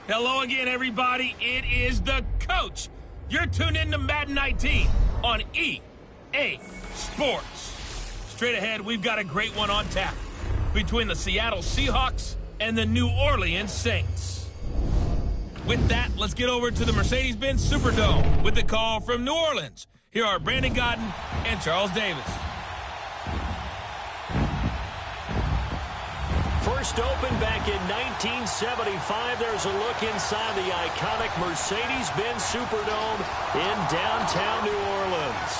Hello again, everybody. It is the coach. You're tuned in to Madden 19 on EA Sports. Straight ahead, we've got a great one on tap between the Seattle Seahawks and the New Orleans Saints. With that, let's get over to the Mercedes-Benz Superdome with the call from New Orleans. Here are Brandon Godden and Charles Davis. First opened back in 1975. There's a look inside the iconic Mercedes-Benz Superdome in downtown New Orleans.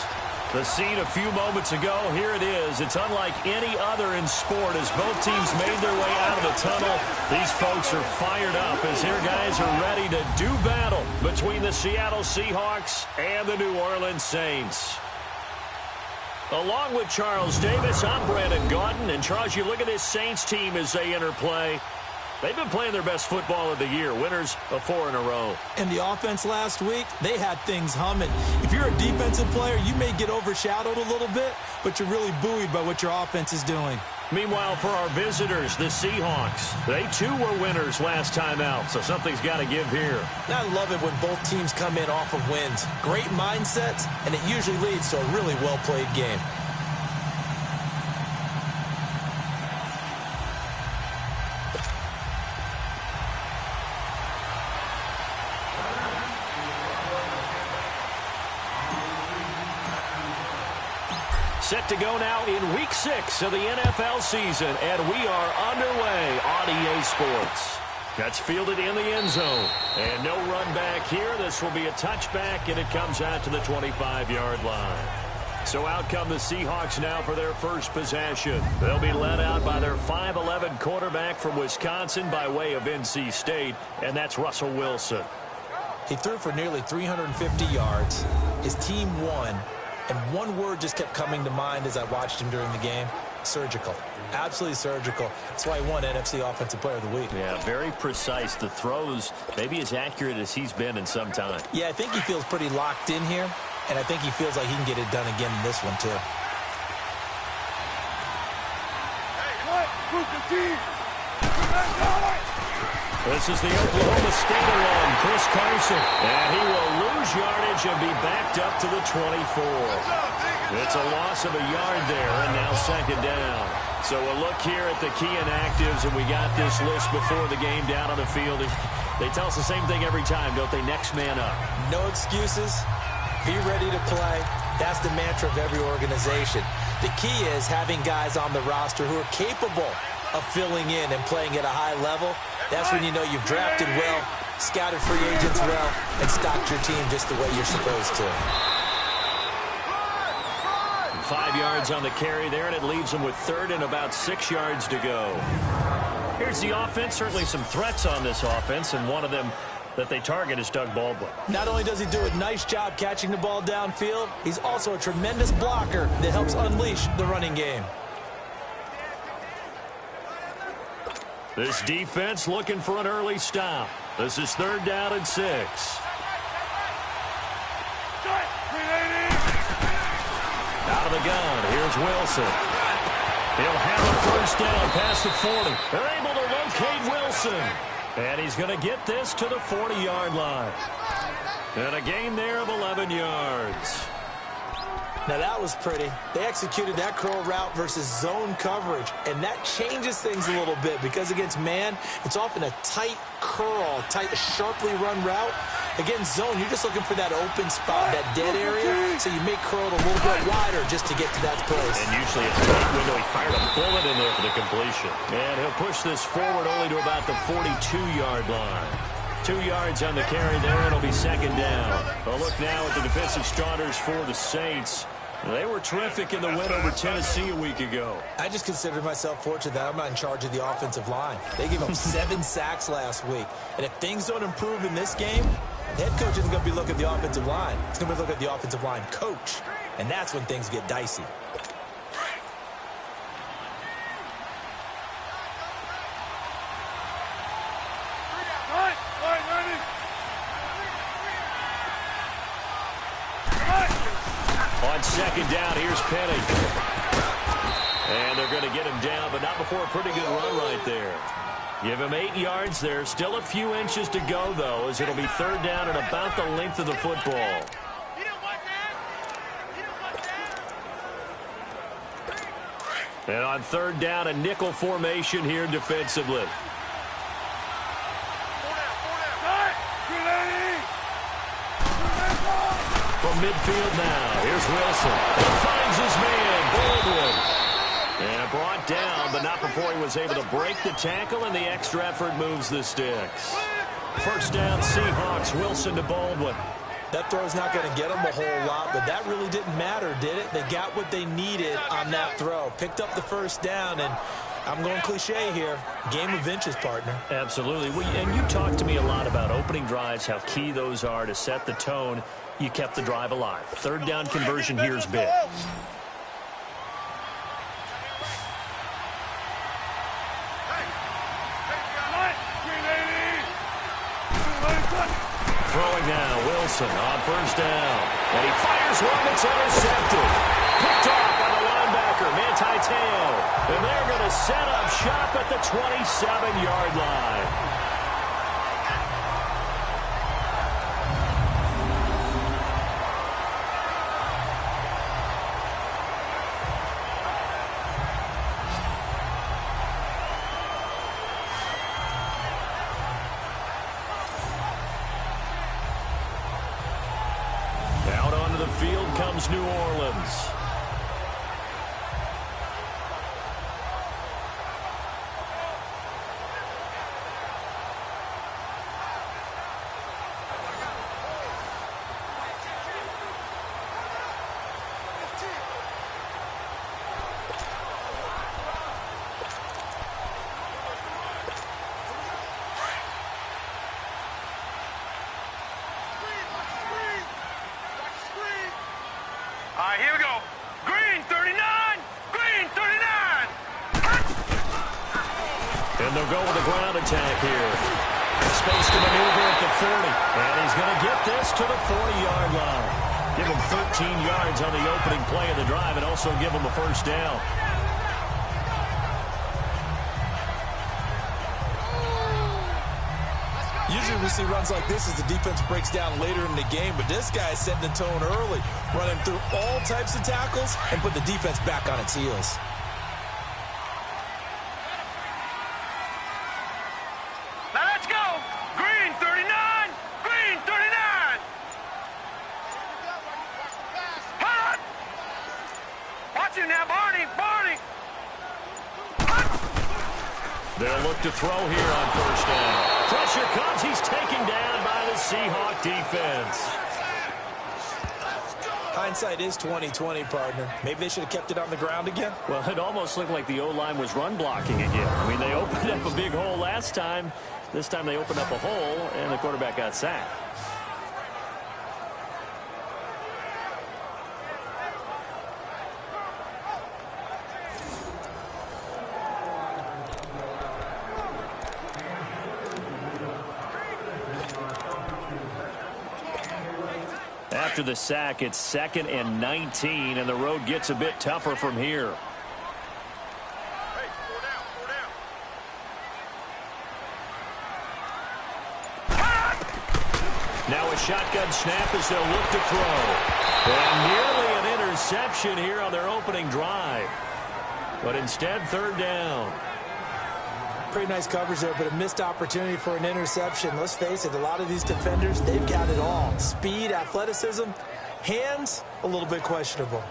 The scene a few moments ago, here it is. It's unlike any other in sport as both teams made their way out of the tunnel. These folks are fired up as their guys are ready to do battle between the Seattle Seahawks and the New Orleans Saints. Along with Charles Davis, I'm Brandon Godden. And Charles, you look at this Saints team as they enter play. They've been playing their best football of the year, winners of 4 in a row. And the offense last week, they had things humming. If you're a defensive player, you may get overshadowed a little bit, but you're really buoyed by what your offense is doing. Meanwhile, for our visitors, the Seahawks, they too were winners last time out, so something's got to give here. I love it when both teams come in off of wins. Great mindsets, and it usually leads to a really well-played game. Set to go now in Week 6 of the NFL season, and we are underway on EA Sports. That's fielded in the end zone, and no run back here. This will be a touchback, and it comes out to the 25-yard line. So out come the Seahawks now for their first possession. They'll be led out by their 5'11 quarterback from Wisconsin by way of NC State, and that's Russell Wilson. He threw for nearly 350 yards. His team won. And one word just kept coming to mind as I watched him during the game: surgical. Absolutely surgical. That's why he won NFC Offensive Player of the Week. Yeah, very precise. The throws maybe as accurate as he's been in some time. Yeah, I think he feels pretty locked in here, and I think he feels like he can get it done again in this one, too. This is the Oklahoma State run, Chris Carson. And he will lose yardage and be backed up to the 24. It's a loss of a yard there, and now second down. So a look here at the key inactives, and we got this list before the game down on the field. They tell us the same thing every time, don't they? Next man up. No excuses. Be ready to play. That's the mantra of every organization. The key is having guys on the roster who are capable of filling in and playing at a high level. That's when you know you've drafted well, scouted free agents well, and stocked your team just the way you're supposed to. 5 yards on the carry there, and it leaves them with third and about 6 yards to go. Here's the offense. Certainly some threats on this offense, and one of them that they target is Doug Baldwin. Not only does he do a nice job catching the ball downfield, he's also a tremendous blocker that helps unleash the running game. This defense looking for an early stop. This is 3rd down and 6. Out of the gun, here's Wilson. He'll have a first down past the 40. They're able to locate Wilson. And he's going to get this to the 40-yard line. And a gain there of 11 yards. Now that was pretty. They executed that curl route versus zone coverage, and that changes things a little bit because against man, it's often a tight curl, tight, sharply run route. Against zone, you're just looking for that open spot, that dead area, so you may curl it a little bit wider just to get to that place. And usually it's a tight window. He fired a bullet in there for the completion. And he'll push this forward only to about the 42-yard line. 2 yards on the carry there, and it'll be second down. A look now at the defensive starters for the Saints. They were terrific in the win over Tennessee a week ago. I just consider myself fortunate that I'm not in charge of the offensive line. They gave up 7 sacks last week. And if things don't improve in this game, the head coach isn't going to be looking at the offensive line. He's going to be looking at the offensive line coach. And that's when things get dicey. On second down, here's Penny. And they're going to get him down, but not before a pretty good run right there. Give him 8 yards there. Still a few inches to go, though, as it'll be third down and about the length of the football. And on third down, a nickel formation here defensively. From midfield now, here's Wilson. He finds his man, Baldwin. And brought down, but not before he was able to break the tackle, and the extra effort moves the sticks. First down, Seahawks. Wilson to Baldwin. That throw's not going to get them a whole lot, but that really didn't matter, did it? They got what they needed on that throw. Picked up the first down, and I'm going cliche here. Game of inches, partner. Absolutely. And you talked to me a lot about opening drives, how key those are to set the tone. You kept the drive alive. Third down conversion here is big. Throwing now, Wilson on first down. And he fires one that's intercepted. Picked off by the linebacker, Manti Te'o. And they're going to set up shop at the 27-yard line. Field comes New Orleans. Here we go. Green 39! Green 39! And they'll go with a ground attack here. Space to maneuver at the 30. And he's going to get this to the 40-yard line. Give him 13 yards on the opening play of the drive and also give him a first down. Usually we see runs like this as the defense breaks down later in the game, but this guy is setting the tone early, running through all types of tackles and put the defense back on its heels. Now let's go! Green 39! Green 39! Hot! Watch him now, Barney! Barney! They'll look to throw here on first down. Pressure comes. He's taken down by the Seahawk defense. Hindsight is 20/20, partner. Maybe they should have kept it on the ground again. Well, it almost looked like the O-line was run blocking again. I mean, they opened up a big hole last time. This time they opened up a hole, and the quarterback got sacked. After the sack, it's 2nd and 19, and the road gets a bit tougher from here. Now a shotgun snap as they'll look to throw. And nearly an interception here on their opening drive. But instead, third down. Pretty nice coverage there, but a missed opportunity for an interception. Let's face it, a lot of these defenders, they've got it all. Speed, athleticism, hands, a little bit questionable.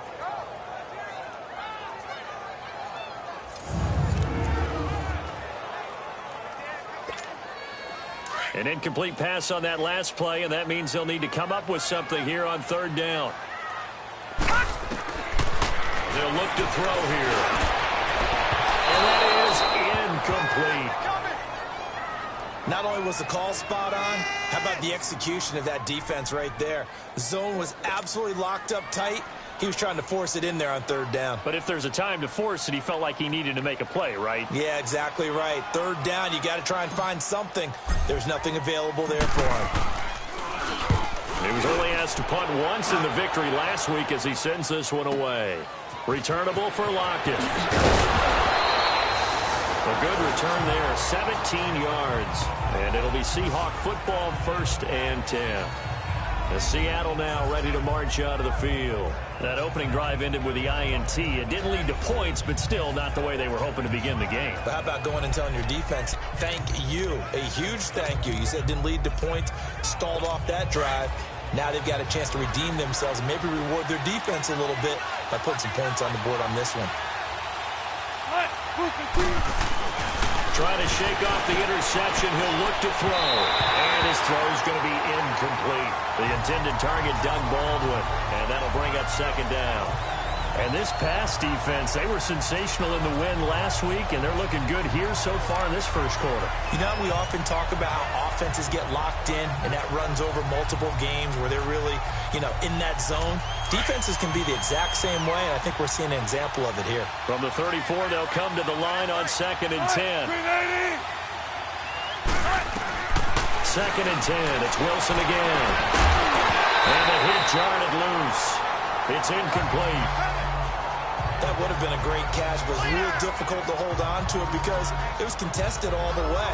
An incomplete pass on that last play, and that means they'll need to come up with something here on third down. They'll look to throw here. And that is incomplete. Not only was the call spot on, how about the execution of that defense right there? The zone was absolutely locked up tight. He was trying to force it in there on third down. But if there's a time to force it, he felt like he needed to make a play, right? Yeah, exactly right. Third down, you got to try and find something. There's nothing available there for him. He was only asked to punt once in the victory last week as he sends this one away. Returnable for Lockett. A good return there, 17 yards. And it'll be Seahawk football, 1st and 10. The Seattle now ready to march out of the field. That opening drive ended with the INT. It didn't lead to points, but still not the way they were hoping to begin the game. But how about going and telling your defense, thank you, a huge thank you. You said it didn't lead to points, stalled off that drive. Now they've got a chance to redeem themselves and maybe reward their defense a little bit by putting some points on the board on this one. Trying to shake off the interception. He'll look to throw. And his throw is going to be incomplete. The intended target, Doug Baldwin. And that'll bring up 2nd down. And this pass defense, they were sensational in the win last week, and they're looking good here so far in this first quarter. You know, we often talk about how offenses get locked in, and that runs over multiple games where they're really, in that zone. Defenses can be the exact same way, and I think we're seeing an example of it here. From the 34, they'll come to the line on 2nd and 10. 2nd and 10. It's Wilson again. And the hit jarred it loose. It's incomplete. That would have been a great catch, but it was real difficult to hold on to it because it was contested all the way.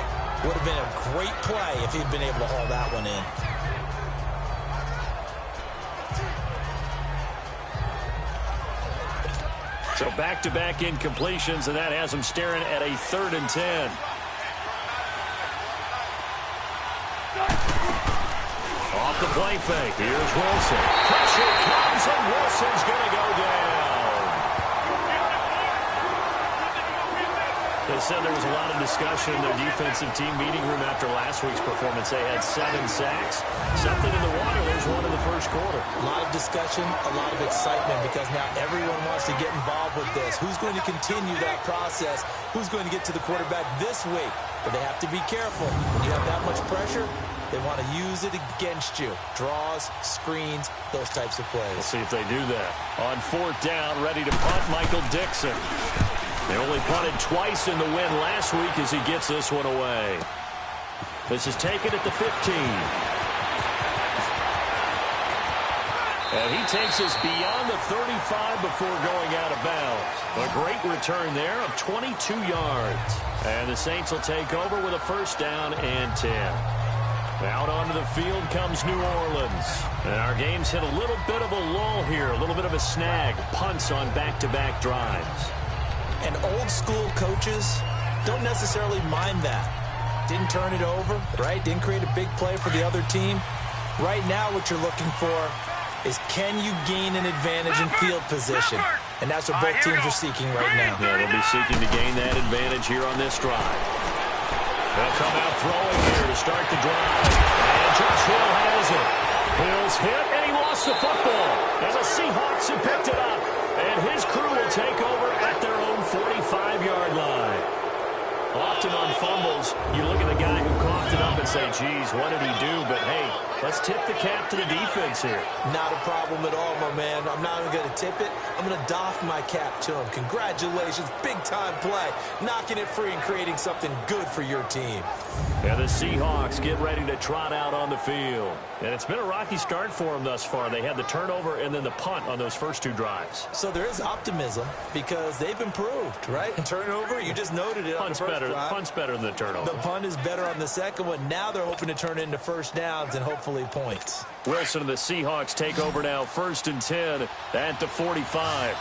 Would have been a great play if he'd been able to haul that one in. So back-to-back incompletions, and that has them staring at a 3rd and 10. Off the play fake. Here's Wilson. Pressure comes, and Wilson's going to go down. They said there was a lot of discussion in their defensive team meeting room after last week's performance. They had 7 sacks. Something in the water. There's one in the first quarter. A lot of discussion, a lot of excitement because now everyone wants to get involved with this. Who's going to continue that process? Who's going to get to the quarterback this week? But they have to be careful. When you have that much pressure, they want to use it against you. Draws, screens, those types of plays. We'll see if they do that. On 4th down, ready to punt, Michael Dixon. They only punted twice in the win last week as he gets this one away. This is taken at the 15. And he takes us beyond the 35 before going out of bounds. A great return there of 22 yards. And the Saints will take over with a 1st down and 10. Out onto the field comes New Orleans. And our game's hit a little bit of a lull here, a little bit of a snag. Punts on back-to-back drives. And old-school coaches don't necessarily mind that. Didn't turn it over, right? Didn't create a big play for the other team. Right now what you're looking for is can you gain an advantage in field position? And that's what both teams are seeking right now. Yeah, they'll be seeking to gain that advantage here on this drive. They'll come out throwing here to start the drive. And Josh Hill has it. Hill's hit, and he lost the football. And the Seahawks have picked it up. And his crew will take over at their own 45-yard line. Often on fumbles, you look at the guy who coughed it up and say, geez, what did he do? But, hey, let's tip the cap to the defense here. Not a problem at all, my man. I'm not even going to tip it. I'm going to doff my cap to him. Congratulations. Big-time play. Knocking it free and creating something good for your team. And the Seahawks get ready to trot out on the field. And it's been a rocky start for them thus far. They had the turnover and then the punt on those first 2 drives. So there is optimism because they've improved, right? Turnover, you just noted it. Punt's better than the turnover. The punt is better on the second one. Now they're hoping to turn it into 1st downs and hopefully points. Wilson and the Seahawks take over now, 1st and 10 at the 45.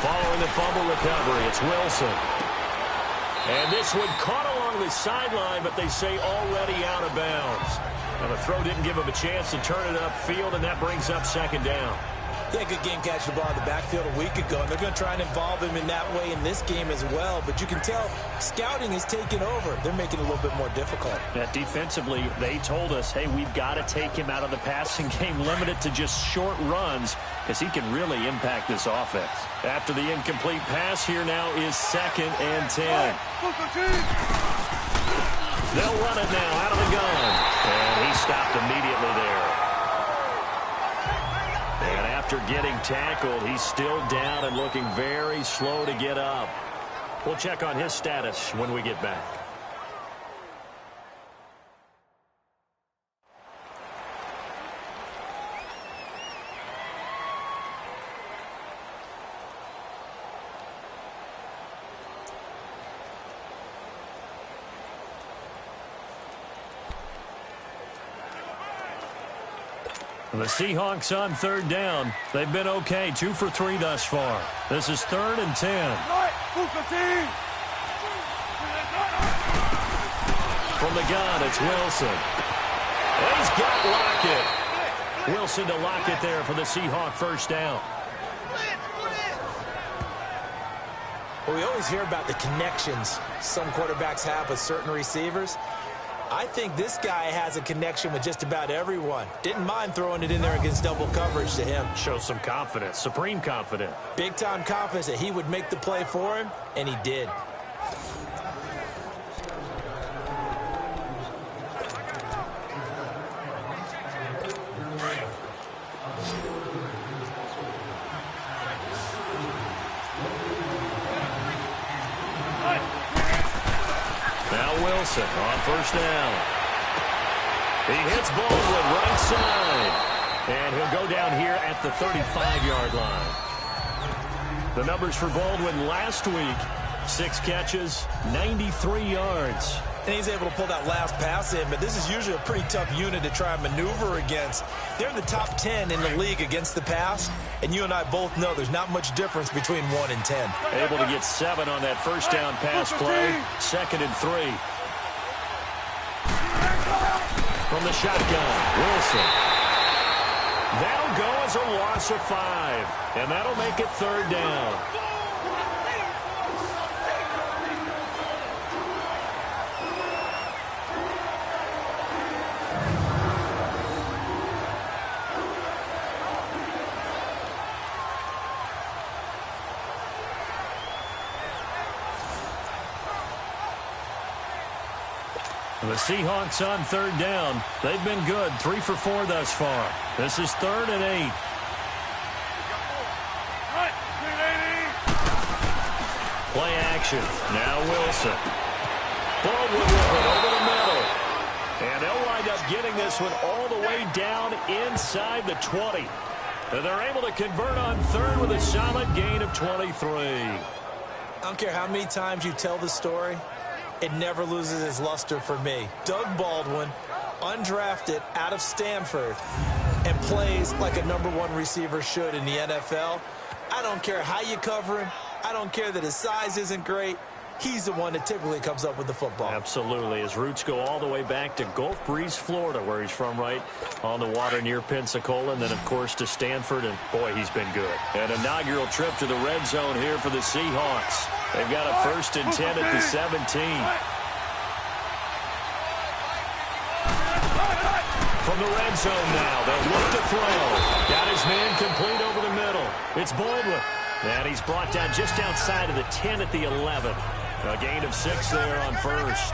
Following the fumble recovery, it's Wilson. And this one caught along the sideline, but they say already out of bounds. And the throw didn't give him a chance to turn it upfield, and that brings up 2nd down. Yeah, good game catching the ball in the backfield a week ago, and they're going to try and involve him in that way in this game as well. But you can tell scouting is taking over. They're making it a little bit more difficult. Defensively, they told us, hey, we've got to take him out of the passing game, limit it to just short runs, because he can really impact this offense. After the incomplete pass, here now is 2nd and 10. They'll run it now out of the gun. And he stopped immediately there. And after getting tackled, he's still down and looking very slow to get up. We'll check on his status when we get back. The Seahawks on third down. They've been okay, 2 for 3 thus far. This is 3rd and 10. From the gun, it's Wilson. And he's got Lockett. Wilson to Lockett there for the Seahawk first down. Well, we always hear about the connections some quarterbacks have with certain receivers. I think this guy has a connection with just about everyone. Didn't mind throwing it in there against double coverage to him. Shows some confidence, supreme confidence. Big-time confidence that he would make the play for him, and he did. Wilson on first down. He hits Baldwin right side. And he'll go down here at the 35-yard line. The numbers for Baldwin last week, 6 catches, 93 yards. And he's able to pull that last pass in, but this is usually a pretty tough unit to try and maneuver against. They're in the top 10 in the league against the pass, and you and I both know there's not much difference between 1 and 10. Able to get 7 on that first down pass play, 2nd and 3. From the shotgun, Wilson. That'll go as a loss of 5, and that'll make it 3rd down. The Seahawks on third down. They've been good, 3 for 4 thus far. This is 3rd and 8. Play action. Now Wilson. Baldwin with it over the middle. And they'll wind up getting this one all the way down inside the 20. And they're able to convert on 3rd with a solid gain of 23. I don't care how many times you tell the story, it never loses its luster for me. Doug Baldwin, undrafted out of Stanford, and plays like a #1 receiver should in the NFL. I don't care how you cover him. I don't care that his size isn't great. He's the one that typically comes up with the football. Absolutely. His roots go all the way back to Gulf Breeze, Florida, where he's from, right on the water near Pensacola, and then, of course, to Stanford, and, boy, he's been good. An inaugural trip to the red zone here for the Seahawks. They've got a 1st and 10 at the 17. From the red zone now, they'll look to throw. Got his man complete over the middle. It's Baldwin. And he's brought down just outside of the 10 at the 11. A gain of 6 there on 1st.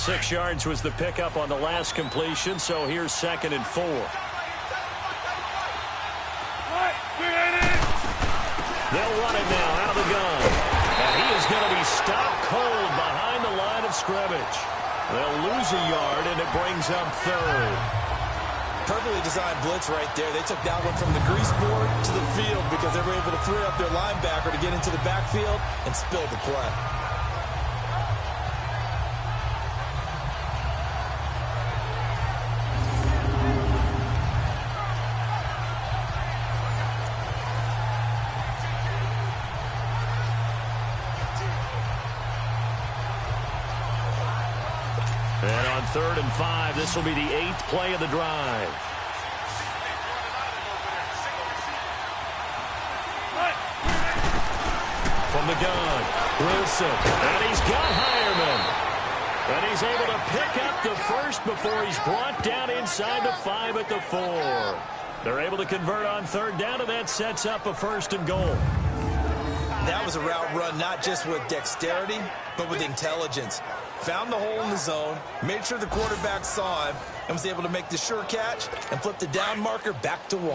Six yards was the pickup on the last completion, so here's 2nd and 4. They'll run it now out of the gun. And he is going to be stopped cold behind the line of scrimmage. They'll lose a yard, and it brings up 3rd. Perfectly designed blitz right there. They took that one from the grease board to the field because they were able to free up their linebacker to get into the backfield and spill the play. And on 3rd and 5, this will be the 8th play of the drive. From the gun, Wilson. And he's got Hireman. And he's able to pick up the 1st before he's brought down inside the 5 at the 4. They're able to convert on 3rd down, and that sets up a 1st and goal. That was a route run not just with dexterity, but with intelligence. Found the hole in the zone, made sure the quarterback saw him, and was able to make the sure catch and flip the down marker back to 1.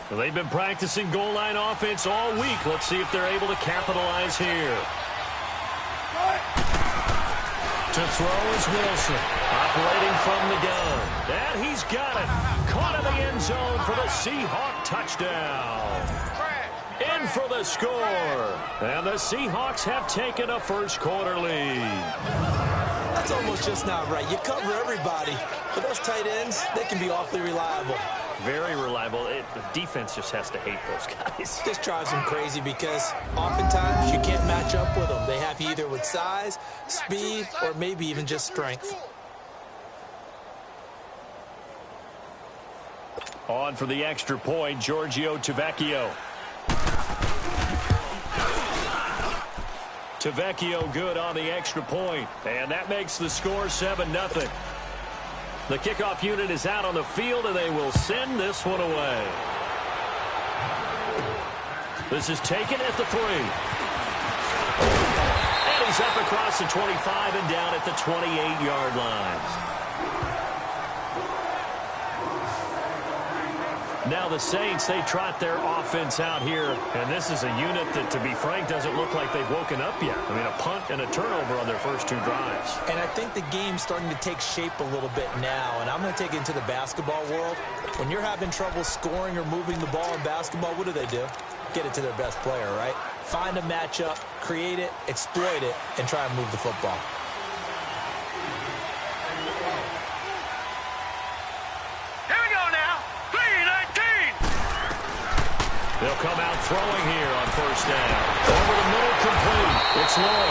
Well, they've been practicing goal line offense all week. Let's see if they're able to capitalize here. To throw is Wilson, operating from the gun. And he's got it. Caught in the end zone for the Seahawk touchdown. In for the score. And the Seahawks have taken a first-quarter lead. That's almost just not right. You cover everybody, but those tight ends, they can be awfully reliable. Very reliable. The defense just has to hate those guys. This drives them crazy because oftentimes you can't match up with them. They have you either with size, speed, or maybe even just strength. On for the extra point, Giorgio Tavecchio. Tavecchio good on the extra point, and that makes the score 7-0. The kickoff unit is out on the field, and they will send this one away. This is taken at the 3. And he's up across the 25 and down at the 28-yard line. Now the Saints, they trot their offense out here, and this is a unit that, to be frank, doesn't look like they've woken up yet. I mean, a punt and a turnover on their first 2 drives. And I think the game's starting to take shape a little bit now, and I'm going to take it into the basketball world. When you're having trouble scoring or moving the ball in basketball, what do? Get it to their best player, right? Find a matchup, create it, exploit it, and try and move the football. They'll come out throwing here on first down. Over the middle, complete. It's low.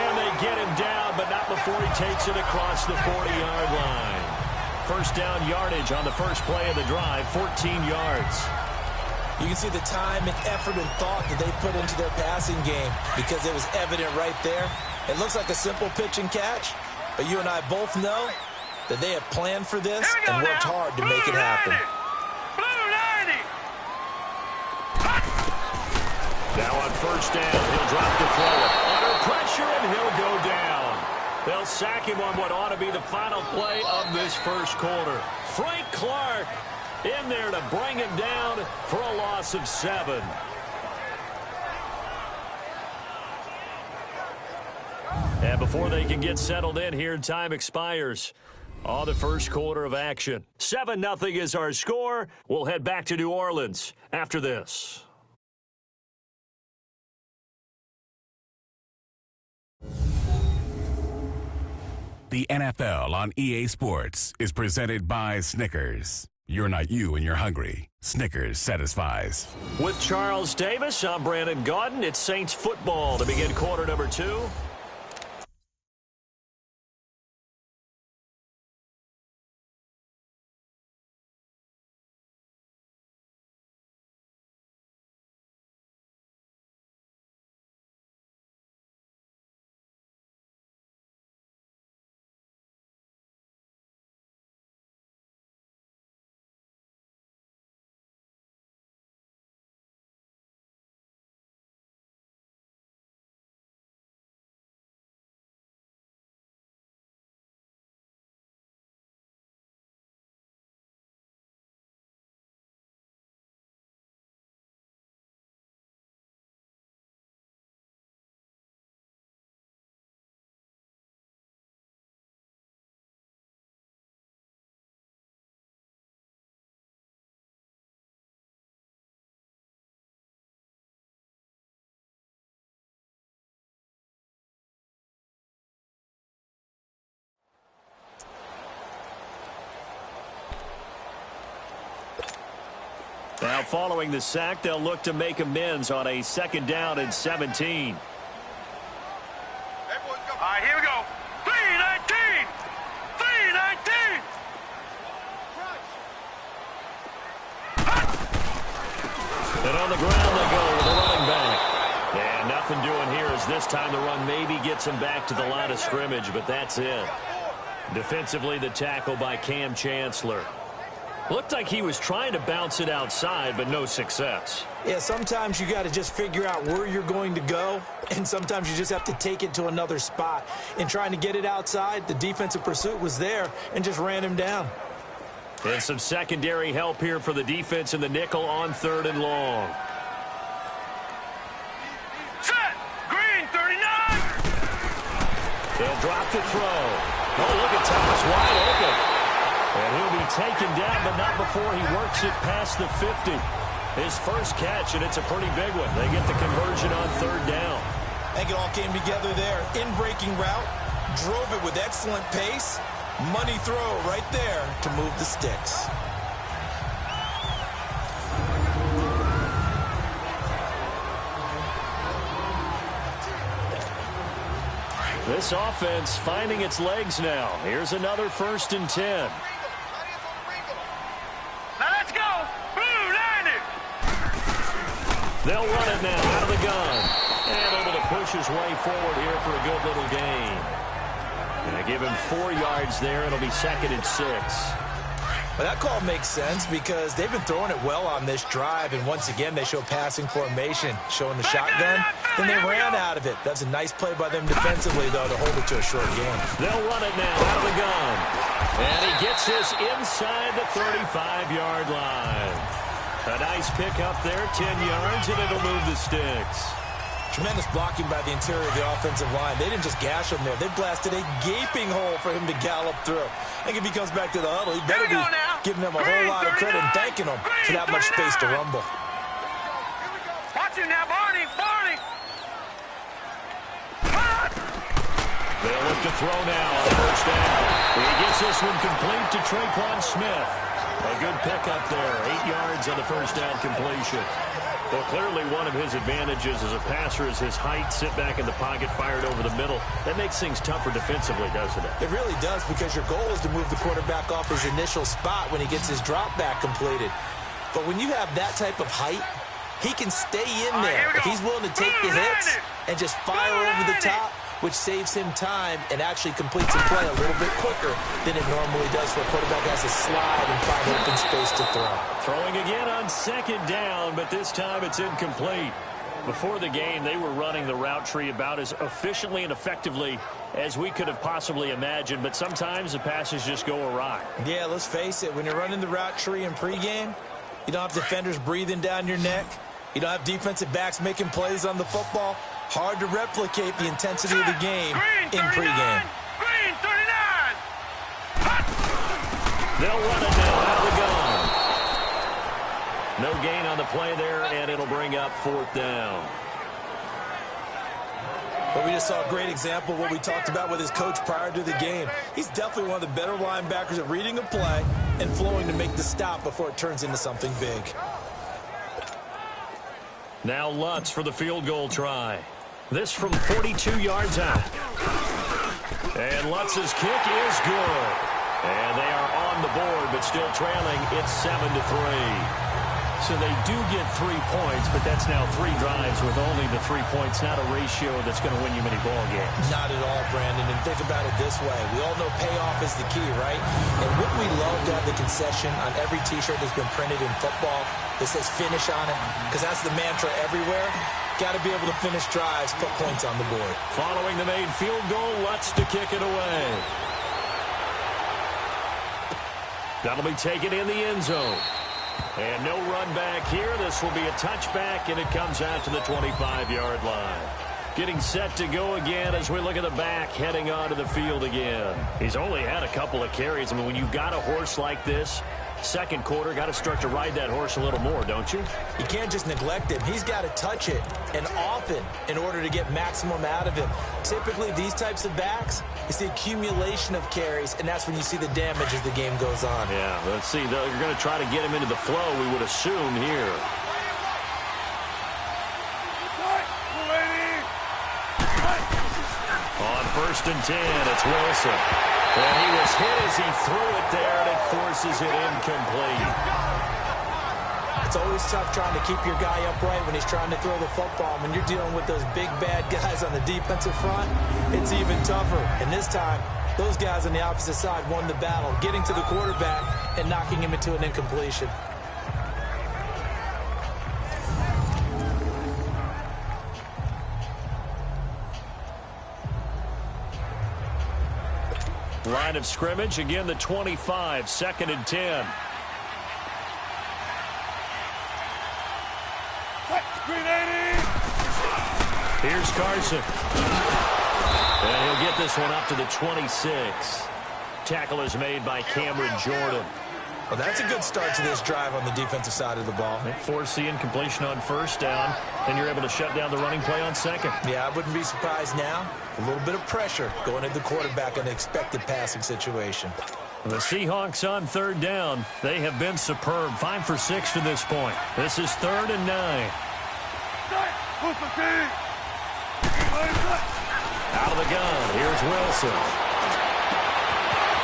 And they get him down, but not before he takes it across the 40-yard line. First down yardage on the first play of the drive, 14 yards. You can see the time and effort and thought that they put into their passing game because it was evident right there. It looks like a simple pitch and catch, but you and I both know that they have planned for this and worked hard to make it happen. Now on first down, he'll drop the throw. Under pressure, and he'll go down. They'll sack him on what ought to be the final play of this first quarter. Frank Clark in there to bring him down for a loss of 7. And before they can get settled in here, time expires on the first quarter of action. 7-0 is our score. We'll head back to New Orleans after this. The NFL on EA Sports is presented by Snickers. You're not you when you're hungry. Snickers satisfies. With Charles Davis, I'm Brandon Gaudin. It's Saints football to begin quarter number 2. Now, following the sack, they'll look to make amends on a 2nd down and 17. All right, here we go. 3-19! 3-19! And on the ground they go with a running back. And nothing doing here as this time the run maybe gets him back to the line of scrimmage, but that's it. Defensively, the tackle by Cam Chancellor. Looked like he was trying to bounce it outside, but no success. Yeah, sometimes you got to just figure out where you're going to go, and sometimes you just have to take it to another spot. In trying to get it outside, the defensive pursuit was there and just ran him down. And some secondary help here for the defense in the nickel on 3rd and long. Set. Green 39. They'll drop the throw. Oh, look at Thomas wide open. And he'll be taken down, but not before he works it past the 50. His first catch, and it's a pretty big one. They get the conversion on 3rd down. I think it all came together there. In-breaking route, drove it with excellent pace. Money throw right there to move the sticks. This offense finding its legs now. Here's another 1st and 10. Now let's go. Blue line it. They'll run it now out of the gun. And able to push his way forward here for a good little gain. And I give him 4 yards there. It'll be 2nd and 6. Well, that call makes sense because they've been throwing it well on this drive, and once again, they show passing formation, showing the shotgun. Then they ran out of it. That's a nice play by them defensively, though, to hold it to a short game. They'll run it now out of the gun. And he gets this inside the 35-yard line. A nice pick up there, 10 yards, and it'll move the sticks. Tremendous blocking by the interior of the offensive line. They didn't just gash him there. They blasted a gaping hole for him to gallop through. I think if he comes back to the huddle, he better be giving them a whole lot of credit and thanking them for that much space to rumble. Watch him now, Barney. Barney. They'll look to throw now on 1st down. He gets this one complete to Traquan Smith. A good pickup there. 8 yards on the 1st down completion. Well, clearly one of his advantages as a passer is his height, sit back in the pocket, fired over the middle. That makes things tougher defensively, doesn't it? It really does, because your goal is to move the quarterback off his initial spot when he gets his drop back completed. But when you have that type of height, he can stay in there. If he's willing to take the hits and just fire over the top, which saves him time and actually completes a play a little bit quicker than it normally does for a quarterback has to slide and find open space to throw. Throwing again on 2nd down, but this time it's incomplete. Before the game, they were running the route tree about as efficiently and effectively as we could have possibly imagined, but sometimes the passes just go awry. Yeah, let's face it. When you're running the route tree in pregame, you don't have defenders breathing down your neck. You don't have defensive backs making plays on the football. Hard to replicate the intensity of the game in pregame. Green 39. They'll run it now out of the gun. No gain on the play there, and it'll bring up 4th down. But we just saw a great example of what we talked about with his coach prior to the game. He's definitely one of the better linebackers at reading a play and flowing to make the stop before it turns into something big. Now Lutz for the field goal try. This from 42 yards out. And Lutz's kick is good. And they are on the board, but still trailing. It's 7-3. So they do get 3 points, but that's now 3 drives with only the 3 points, not a ratio that's going to win you many ball games. Not at all, Brandon. And think about it this way. We all know payoff is the key, right? And wouldn't we love to have the concession on every T-shirt that's been printed in football that says finish on it? Because that's the mantra everywhere. Got to be able to finish drives, put points on the board. Following the made field goal, Lutz to kick it away. That'll be taken in the end zone. And no run back here. This will be a touchback, and it comes out to the 25-yard line. Getting set to go again as we look at the back, heading onto the field again. He's only had a couple of carries. I mean, when you got a horse like this, 2nd quarter, got to start to ride that horse a little more, don't you? You can't just neglect him. He's got to touch it, and often, in order to get maximum out of him. Typically, these types of backs, it's the accumulation of carries, and that's when you see the damage as the game goes on. Yeah, let's see. You're going to try to get him into the flow, we would assume, here. On 1st and 10, it's Wilson. And he was hit as he threw it there, and it forces it incomplete. It's always tough trying to keep your guy upright when he's trying to throw the football. When you're dealing with those big, bad guys on the defensive front, it's even tougher. And this time, those guys on the opposite side won the battle, getting to the quarterback and knocking him into an incompletion. Line of scrimmage, again the 25, 2nd and 10. Here's Carson. And he'll get this one up to the 26. Tackle is made by Cameron Jordan. Well, that's a good start to this drive on the defensive side of the ball. They force the incompletion on 1st down, and you're able to shut down the running play on 2nd. Yeah, I wouldn't be surprised now. A little bit of pressure going into the quarterback in an expected passing situation. The Seahawks on 3rd down. They have been superb. 5 for 6 to this point. This is 3rd and 9. Out of the gun. Here's Wilson.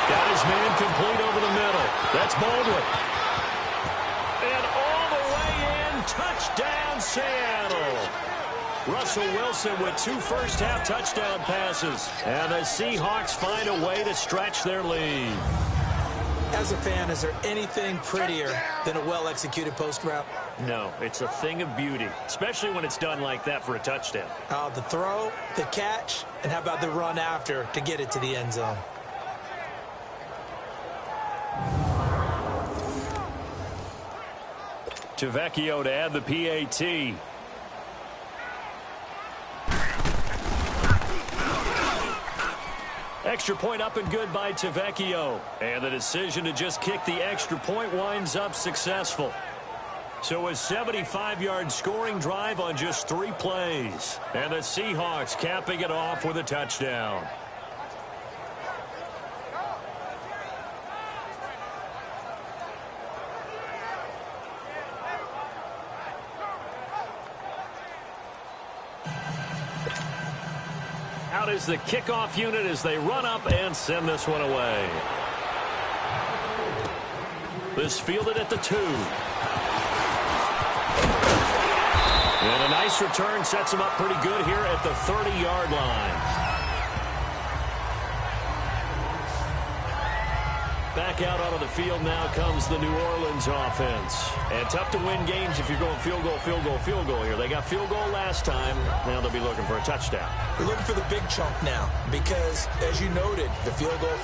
Got his man complete over the middle. That's Baldwin. And all the way in. Touchdown, Seattle. Russell Wilson with 2 first-half touchdown passes. And the Seahawks find a way to stretch their lead. As a fan, is there anything prettier than a well-executed post route? No, it's a thing of beauty, especially when it's done like that for a touchdown. The throw, the catch, and how about the run after to get it to the end zone? Tavecchio to add the PAT. Extra point up and good by Tavecchio. And the decision to just kick the extra point winds up successful. So a 75-yard scoring drive on just 3 plays. And the Seahawks capping it off with a touchdown. Out is the kickoff unit as they run up and send this one away. This fielded at the 2. And a nice return sets him up pretty good here at the 30-yard line. Back out onto the field now comes the New Orleans offense. And tough to win games if you're going field goal, field goal, field goal here. They got field goal last time. Now they'll be looking for a touchdown. We're looking for the big chunk now because, as you noted, the field goal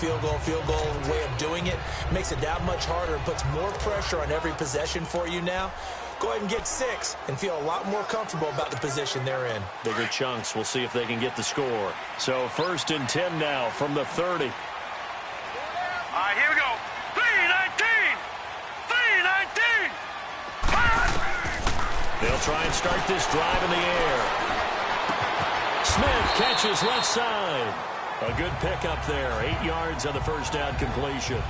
way of doing it makes it that much harder and puts more pressure on every possession for you now. Go ahead and get 6 and feel a lot more comfortable about the position they're in. Bigger chunks. We'll see if they can get the score. So 1st and 10 now from the 30. All right, here we go. 3-19! 3-19! They'll try and start this drive in the air. Smith catches left side. A good pickup there. 8 yards on the first down completion.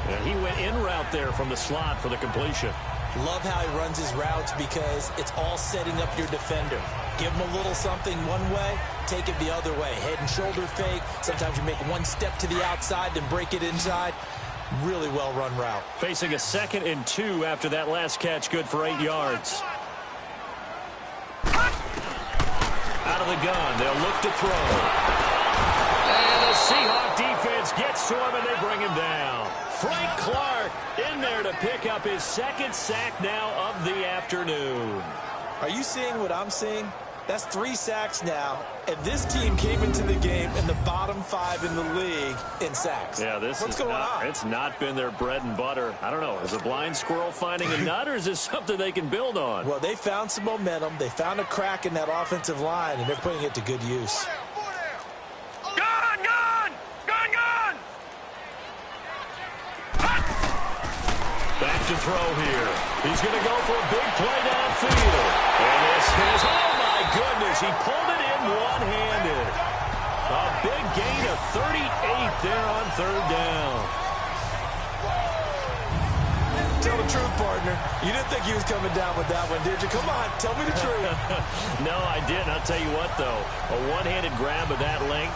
And he went in route there from the slot for the completion. Love how he runs his routes because it's all setting up your defender. Give him a little something one way, take it the other way. Head and shoulder fake. Sometimes you make one step to the outside, then break it inside. Really well-run route. Facing a 2nd and 2 after that last catch, good for 8 yards. Out of the gun, they'll look to throw. And the Seahawk defense gets to him, and they bring him down. Frank Clark in there to pick up his 2nd sack now of the afternoon. Are you seeing what I'm seeing? That's 3 sacks now, and this team came into the game in the bottom 5 in the league in sacks. Yeah, What's going on? It's not been their bread and butter. I don't know. Is a blind squirrel finding a nut, or is this something they can build on? Well, they found some momentum. They found a crack in that offensive line, and they're putting it to good use. Gun! Gun! Gun! Gun! Back to throw here. He's going to go for a big play downfield. And this is, oh my goodness, he pulled it in one-handed. A big gain of 38 there on 3rd down. Tell the truth, partner. You didn't think he was coming down with that one, did you? Come on, tell me the truth. No, I didn't. I'll tell you what, though. A one-handed grab of that length.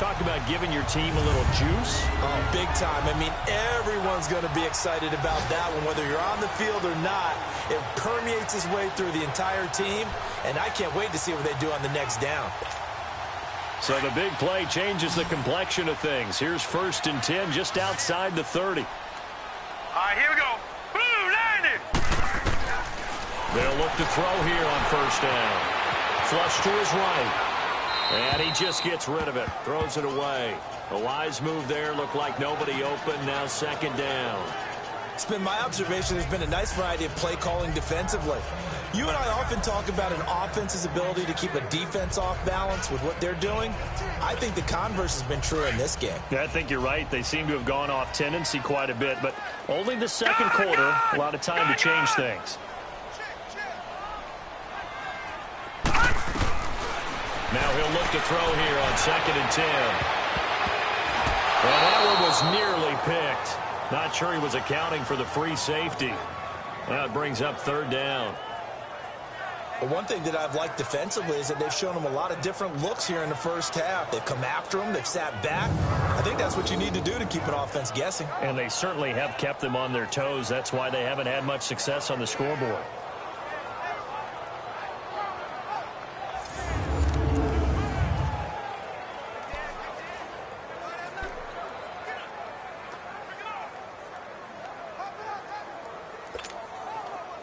Talk about giving your team a little juice. Oh, big time. I mean, everyone's going to be excited about that one, whether you're on the field or not. It permeates its way through the entire team, and I can't wait to see what they do on the next down. So the big play changes the complexion of things. Here's 1st and 10 just outside the 30. All right, here we go. Blue, 90! They'll look to throw here on 1st down. Flush to his right. And he just gets rid of it. Throws it away. A wise move there. Looked like nobody open. Now second down. It's been my observation there's been a nice variety of play calling defensively. You and I often talk about an offense's ability to keep a defense off balance with what they're doing. I think the converse has been true in this game. Yeah, I think you're right. They seem to have gone off tendency quite a bit, but only the second quarter, a lot of time to change things. Now he'll look to throw here on 2nd and 10. Well, that one was nearly picked. Not sure he was accounting for the free safety. Now it brings up 3rd down. But one thing that I've liked defensively is that they've shown him a lot of different looks here in the first half. They've come after him. They've sat back. I think that's what you need to do to keep an offense guessing. And they certainly have kept them on their toes. That's why they haven't had much success on the scoreboard.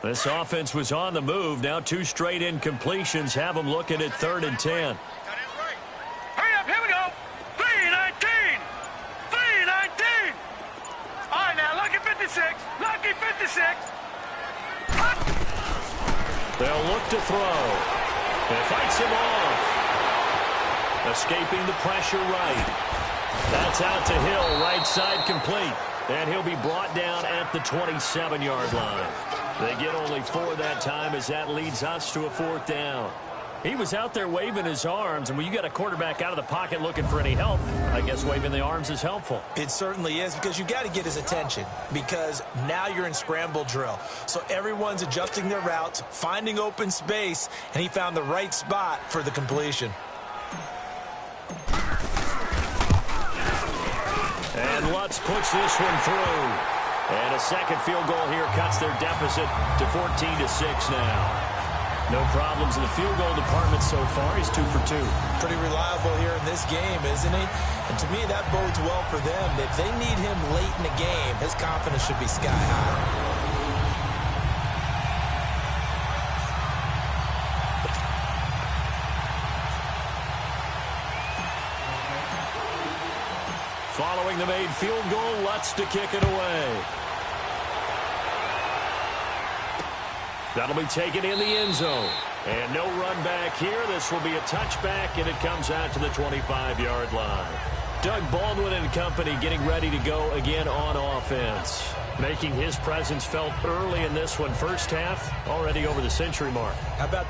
This offense was on the move. Now 2 straight incompletions have them looking at 3rd and 10. Hurry up, here we go. 3-19. 3-19. All right, now, lucky 56. Lucky 56. They'll look to throw. It fights him off. Escaping the pressure right. That's out to Hill, right side complete. And he'll be brought down at the 27-yard line. They get only 4 that time as that leads us to a 4th down. He was out there waving his arms, and when you got a quarterback out of the pocket looking for any help, I guess waving the arms is helpful. It certainly is, because you got to get his attention, because now you're in scramble drill. So everyone's adjusting their routes, finding open space, and he found the right spot for the completion. And Lutz puts this one through. And a second field goal here cuts their deficit to 14-6 now. No problems in the field goal department so far. He's 2 for 2. Pretty reliable here in this game, isn't he? And to me, that bodes well for them. If they need him late in the game, his confidence should be sky high. Following the made field goal, Lutz to kick it away. That'll be taken in the end zone. And no run back here. This will be a touchback, and it comes out to the 25-yard line. Doug Baldwin and company getting ready to go again on offense. Making his presence felt early in this one. First half, already over the century mark. How about...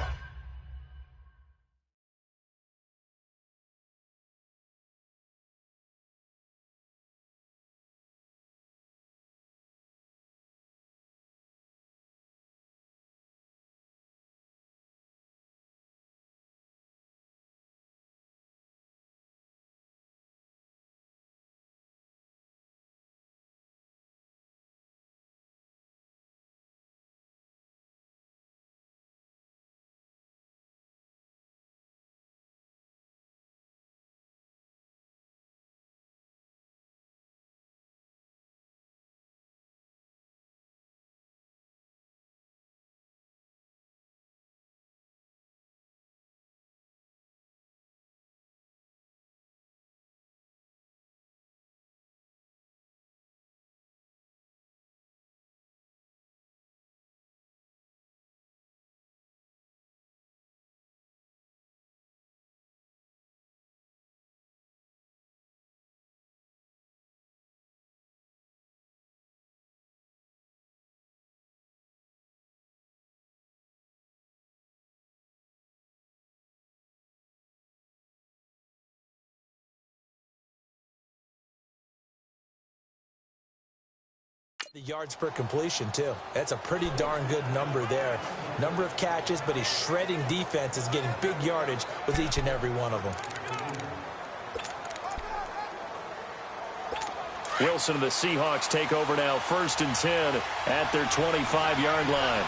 The yards per completion, too. That's a pretty darn good number there. Number of catches, but he's shredding defense, is getting big yardage with each and every one of them. Wilson and the Seahawks take over now, 1st and 10 at their 25-yard line.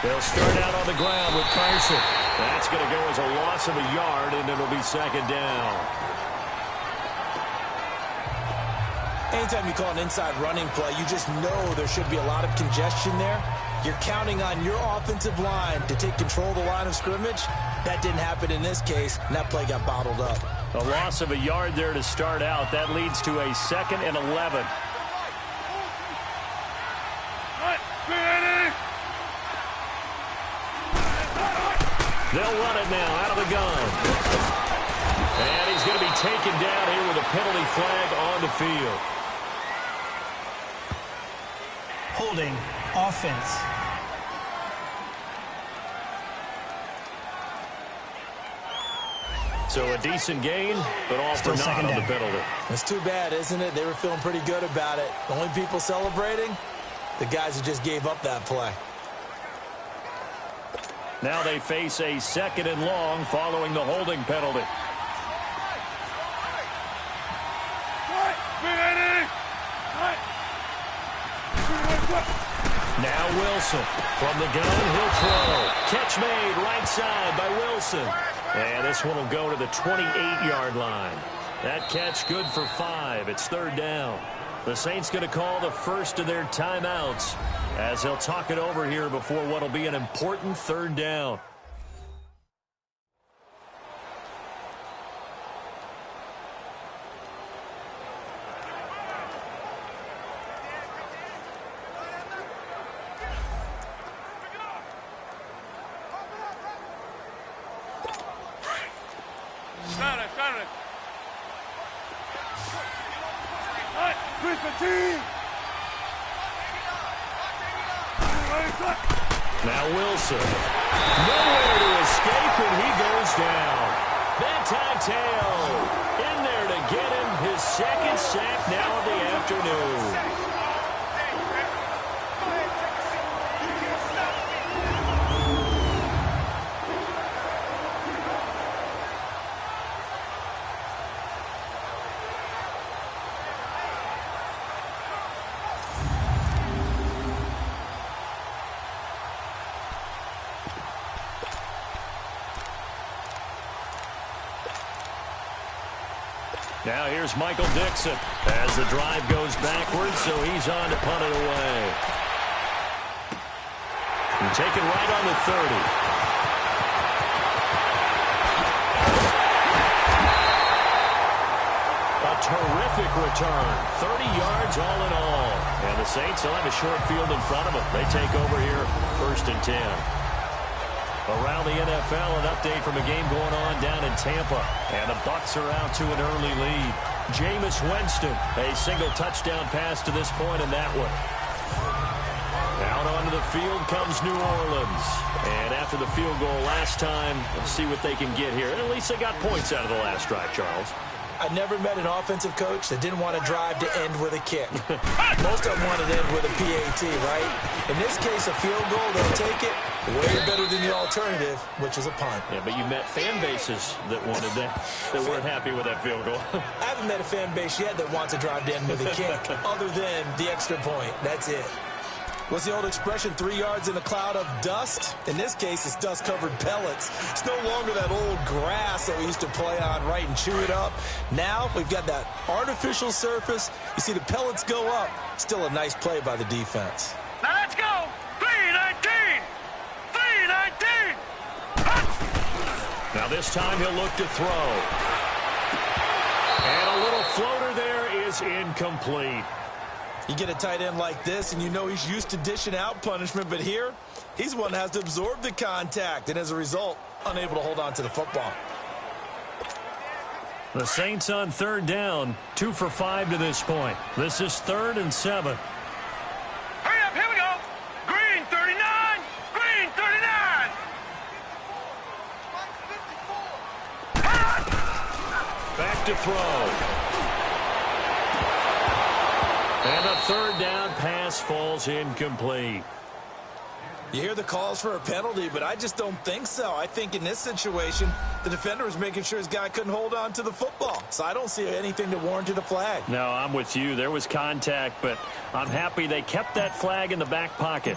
They'll start out on the ground with Carson. That's going to go as a loss of a yard, and it'll be 2nd down. Anytime you call an inside running play, you just know there should be a lot of congestion there. You're counting on your offensive line to take control of the line of scrimmage. That didn't happen in this case, and that play got bottled up. A loss of a yard there to start out. That leads to a 2nd and 11. They'll run it now out of the gun. And he's going to be taken down here with a penalty flag on the field. Holding offense. So a decent gain, but all for naught on the penalty. It's too bad, isn't it? They were feeling pretty good about it. The only people celebrating, the guys who just gave up that play. Now they face a 2nd and long following the holding penalty. Now Wilson from the gun, he'll throw. Catch made right side by Wilson. And this one will go to the 28-yard line. That catch good for 5. It's 3rd down. The Saints going to call the first of their timeouts as they'll talk it over here before what will be an important 3rd down. Now Wilson. Nowhere to escape, and he goes down. That Tail in there to get him his 2nd sack now of the afternoon. Now here's Michael Dixon as the drive goes backwards, so he's on to punt it away. And take it right on the 30. A terrific return. 30 yards all in all. And the Saints will have a short field in front of them. They take over here 1st and 10. Around the NFL, an update from a game going on down in Tampa. And the Bucs are out to an early lead. Jameis Winston, a single touchdown pass to this point in that one. Out onto the field comes New Orleans. And after the field goal last time, let's see what they can get here. At least they got points out of the last drive, Charles. I never met an offensive coach that didn't want to drive to end with a kick. Most of them wanted to end with a PAT, right? In this case, a field goal, they'll take it. Way better than the alternative, which is a punt. Yeah, but you met fan bases that wanted that weren't happy with that field goal. I haven't met a fan base yet that wants to drive to end with a kick, other than the extra point. That's it. What's the old expression, 3 yards in a cloud of dust? In this case, it's dust-covered pellets. It's no longer that old grass that we used to play on, right, and chew it up. Now we've got that artificial surface. You see the pellets go up. Still a nice play by the defense. Now let's go. 3-19. 3-19. Now this time he'll look to throw. And a little floater there is incomplete. You get a tight end like this, and you know he's used to dishing out punishment, but here, he's one that has to absorb the contact, and as a result, unable to hold on to the football. The Saints on 3rd down, 2 for 5 to this point. This is 3rd and 7. Hurry up, here we go. Green 39. Green 39. Back to throw. And a 3rd down pass falls incomplete. You hear the calls for a penalty, but I just don't think so. I think in this situation, the defender was making sure his guy couldn't hold on to the football. So I don't see anything that warranted a flag. No, I'm with you. There was contact, but I'm happy they kept that flag in the back pocket.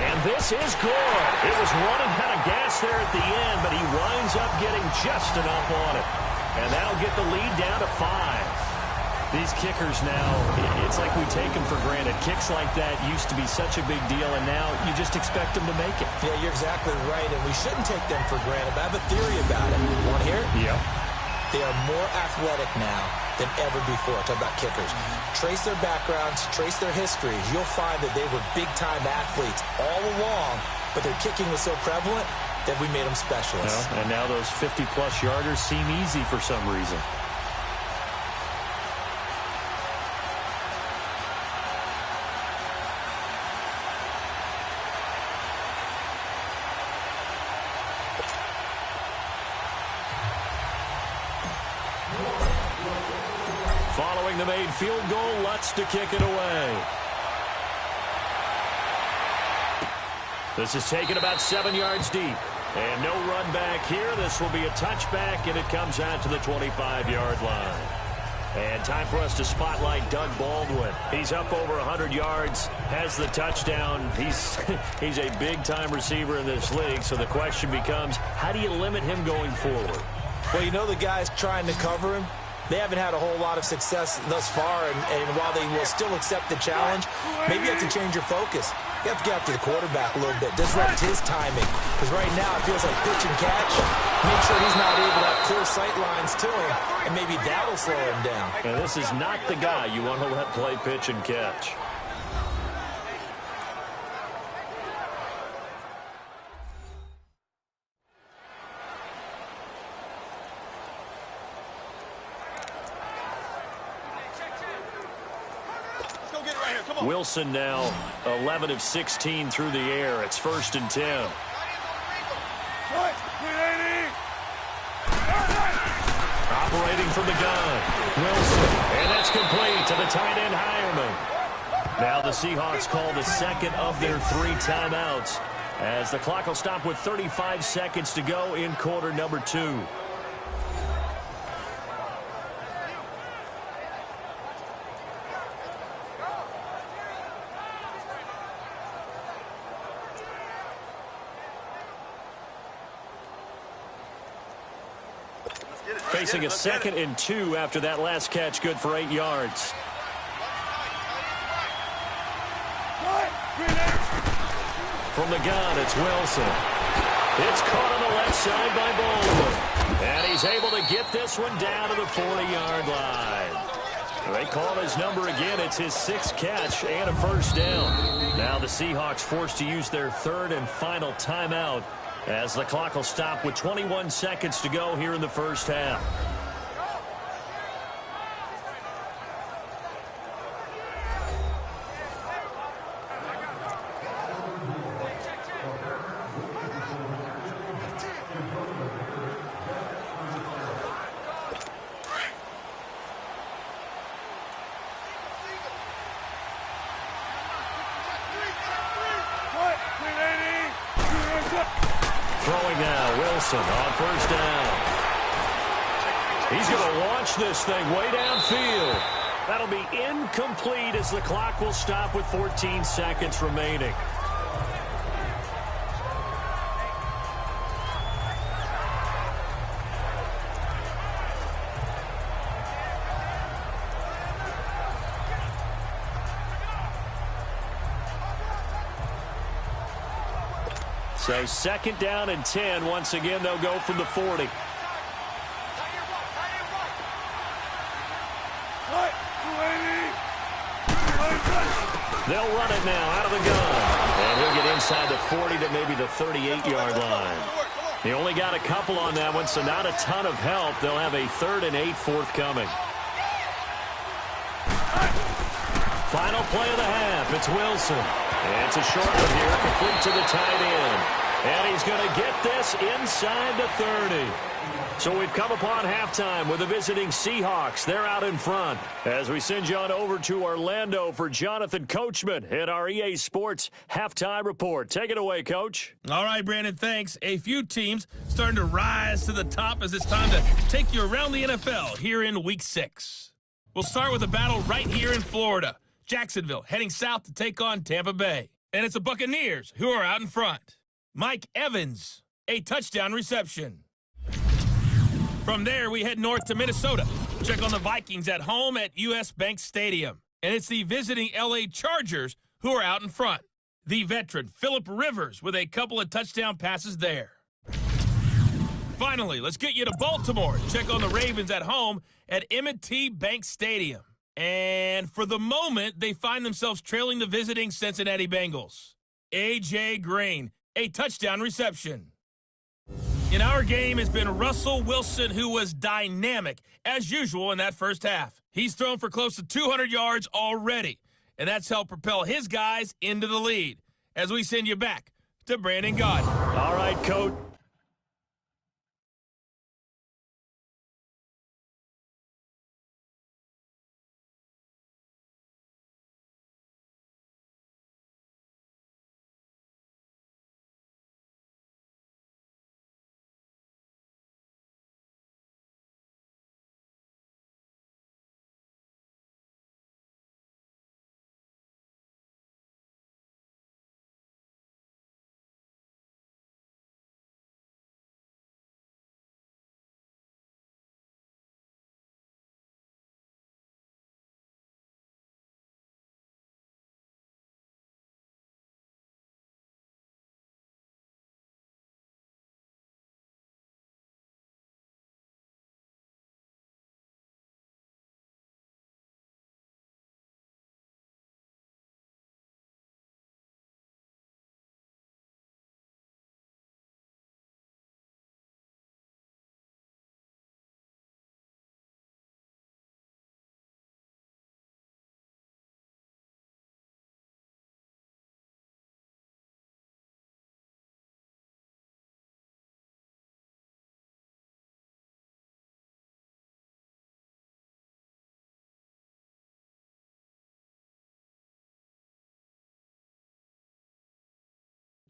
And this is good. It was running out of gas there at the end, but he winds up getting just enough on it. And that'll get the lead down to 5. These kickers now, it's like we take them for granted. Kicks like that used to be such a big deal, and now you just expect them to make it. Yeah, you're exactly right, and we shouldn't take them for granted. But I have a theory about it. Want to hear it? Yep. They are more athletic now than ever before. Talk about kickers. Trace their backgrounds, trace their histories. You'll find that they were big-time athletes all along, but their kicking was so prevalent that we made them specialists. Well, and now those 50-plus yarders seem easy for some reason. Following the made field goal, Lutz to kick it away. This is taken about 7 yards deep. And no run back here. This will be a touchback, and it comes out to the 25-yard line. And time for us to spotlight Doug Baldwin. He's up over 100 yards, has the touchdown. He's a big-time receiver in this league, so the question becomes, how do you limit him going forward? Well, you know the guys trying to cover him, they haven't had a whole lot of success thus far, and while they will still accept the challenge, maybe you have to change your focus. You have to get after the quarterback a little bit, disrupt his timing, because right now it feels like pitch and catch. Make sure he's not able to have clear sight lines to him, and maybe that'll slow him down. And this is not the guy you want to let play pitch and catch. Wilson now 11 of 16 through the air. It's 1st and 10. Operating from the gun, Wilson, and that's complete to the tight end Hireman. Now the Seahawks call the second of their 3 timeouts as the clock will stop with 35 seconds to go in quarter number 2. Facing a 2nd and 2 after that last catch, good for 8 yards. From the gun, it's Wilson. It's caught on the left side by Baldwin. And he's able to get this one down to the 40-yard line. They call his number again. It's his 6th catch and a 1st down. Now the Seahawks forced to use their 3rd and final timeout, as the clock will stop with 21 seconds to go here in the first half. Throwing now, Wilson on 1st down. He's going to launch this thing way downfield. That'll be incomplete as the clock will stop with 14 seconds remaining. So 2nd down and 10. Once again, they'll go from the 40. They'll run it now out of the gun. And he'll get inside the 40 to maybe the 38-yard line. He only got a couple on that one, so not a ton of help. They'll have a 3rd and 8 forthcoming. Final play of the half. It's Wilson. And it's a short one here, complete to the tight end. And he's going to get this inside the 30. So we've come upon halftime with the visiting Seahawks. They're out in front as we send you on over to Orlando for Jonathan Coachman at our EA Sports Halftime Report. Take it away, Coach. All right, Brandon, thanks. A few teams starting to rise to the top as it's time to take you around the NFL here in Week 6. We'll start with a battle right here in Florida. Jacksonville heading south to take on Tampa Bay. And it's the Buccaneers who are out in front. Mike Evans, a touchdown reception. From there, we head north to Minnesota. Check on the Vikings at home at US Bank Stadium. And it's the visiting LA Chargers who are out in front. The veteran Phillip Rivers with a couple of touchdown passes there. Finally, let's get you to Baltimore. Check on the Ravens at home at M&T Bank Stadium. And for the moment, they find themselves trailing the visiting Cincinnati Bengals. A.J. Green, a touchdown reception. In our game has been Russell Wilson, who was dynamic, as usual, in that first half. He's thrown for close to 200 yards already, and that's helped propel his guys into the lead. As we send you back to Brandon Gaudin. All right, Coach.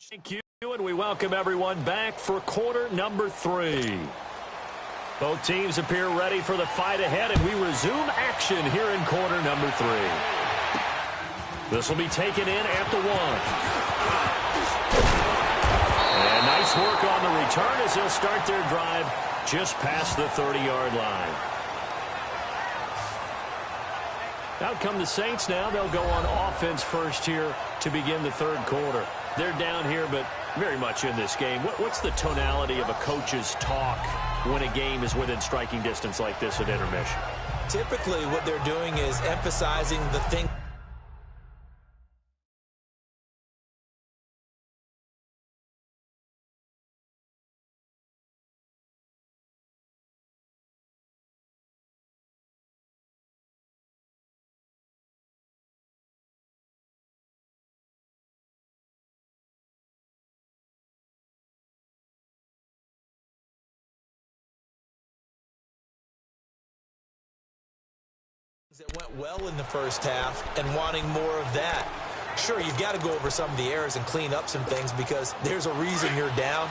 Thank you, and we welcome everyone back for quarter number 3. Both teams appear ready for the fight ahead, and we resume action here in quarter number 3. This will be taken in at the 1. And nice work on the return as they'll start their drive just past the 30-yard line. Out come the Saints now. They'll go on offense first here to begin the third quarter. They're down here, but very much in this game. What's the tonality of a coach's talk when a game is within striking distance like this at intermission? Typically, what they're doing is emphasizing the thing. That went well in the first half and wanting more of that. Sure, you've got to go over some of the errors and clean up some things because there's a reason you're down.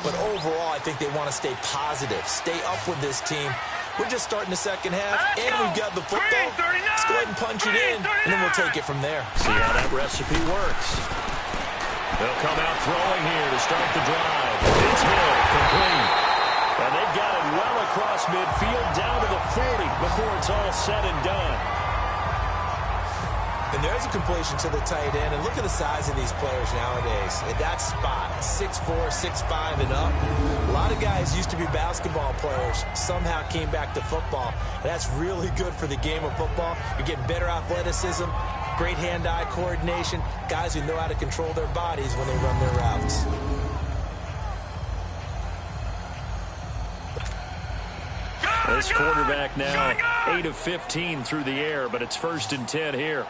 But overall, I think they want to stay positive, stay up with this team. We're just starting the second half, and we've got the football. Let's go ahead and punch it in, and then we'll take it from there. See how that recipe works. They'll come out throwing here to start the drive. It's Hill, complete. And they've got it well across midfield, down to the 40 before it's all said and done. And there's a completion to the tight end. And look at the size of these players nowadays. At that spot, 6'4", 6'5", and up. A lot of guys used to be basketball players, somehow came back to football. And that's really good for the game of football. You're getting better athleticism, great hand-eye coordination, guys who know how to control their bodies when they run their routes. This quarterback now 8 of 15 through the air, but it's 1st and 10 here. All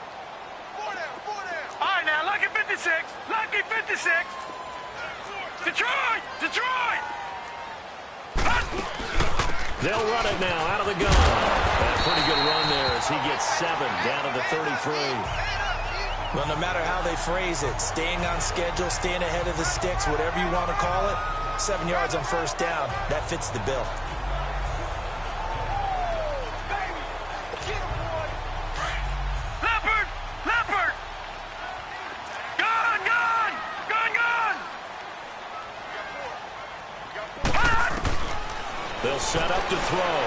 right, now, lucky 56. Lucky 56. Detroit! Detroit! They'll run it now out of the gun. And a pretty good run there as he gets 7 down to the 33. Well, no matter how they phrase it, staying on schedule, staying ahead of the sticks, whatever you want to call it, 7 yards on first down, that fits the bill. set up to throw.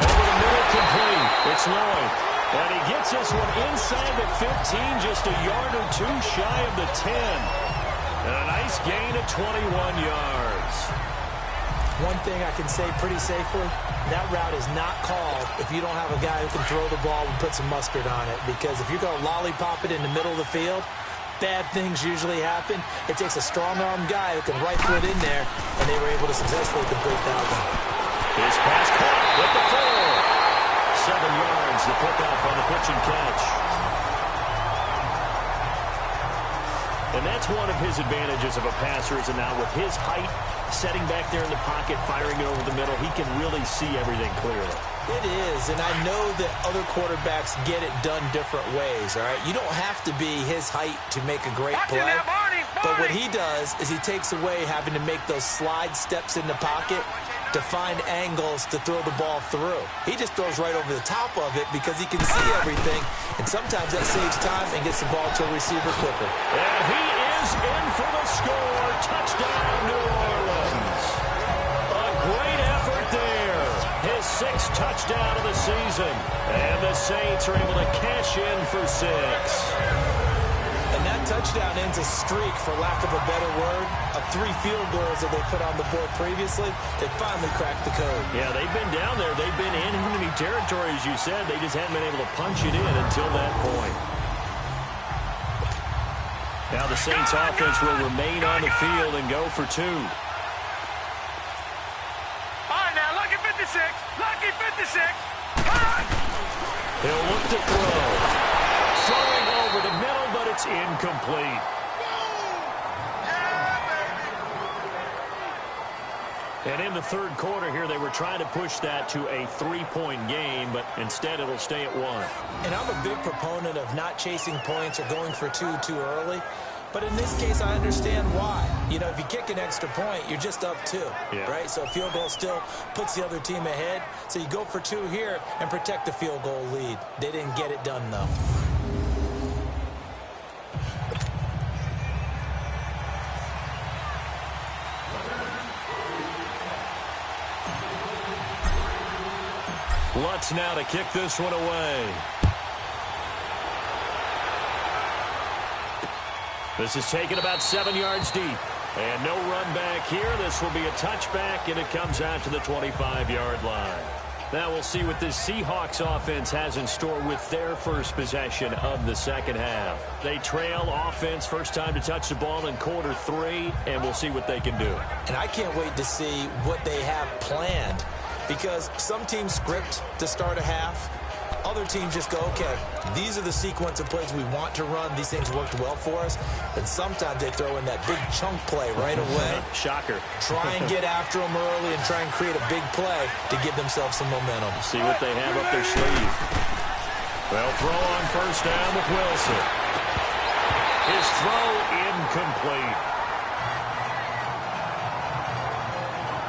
Over the middle, complete. It's Lloyd. And he gets this one inside the 15, just a yard or two shy of the 10. And a nice gain of 21 yards. One thing I can say pretty safely, that route is not called if you don't have a guy who can throw the ball and put some mustard on it. Because if you're going to lollipop it in the middle of the field, bad things usually happen. It takes a strong-armed guy who can rifle it in there, and they were able to successfully complete that one. His pass caught with the 4. 7 yards, the pickup on the pitch and catch. And that's one of his advantages of a passer, is now with his height, setting back there in the pocket, firing it over the middle, he can really see everything clearly. It is, and I know that other quarterbacks get it done different ways, all right? You don't have to be his height to make a great play. But what he does is he takes away having to make those slide steps in the pocket to find angles to throw the ball through. He just throws right over the top of it because he can see everything, and sometimes that saves time and gets the ball to a receiver quicker. And he is in for the score. Touchdown, New Orleans. A great effort there. His 6th touchdown of the season. And the Saints are able to cash in for 6. And that touchdown ends a streak, for lack of a better word, of 3 field goals that they put on the board previously. They finally cracked the code. Yeah, they've been down there. They've been in enemy territory, as you said. They just hadn't been able to punch it in until that point. Now the Saints offense will remain on the field and go for 2. All right, now, lucky 56. Lucky 56. He'll look to throw. Throwing over the middle, but it's incomplete. And in the 3rd quarter here, they were trying to push that to a 3-point game, but instead it'll stay at 1. And I'm a big proponent of not chasing points or going for 2 too early. But in this case, I understand why. You know, if you kick an extra point, you're just up 2, right? So a field goal still puts the other team ahead. So you go for 2 here and protect the field goal lead. They didn't get it done, though. Lutz now to kick this one away. This is taken about 7 yards deep. And no run back here. This will be a touchback, and it comes out to the 25-yard line. Now we'll see what this Seahawks offense has in store with their first possession of the second half. They trail offense, first time to touch the ball in quarter 3, and we'll see what they can do. And I can't wait to see what they have planned, because some teams script to start a half. Other teams just go, okay, these are the sequence of plays we want to run. These things worked well for us. And sometimes they throw in that big chunk play right away. Shocker. Try and get after them early and try and create a big play to give themselves some momentum. See what they have up their sleeve. They'll throw on first down with Wilson. His throw incomplete.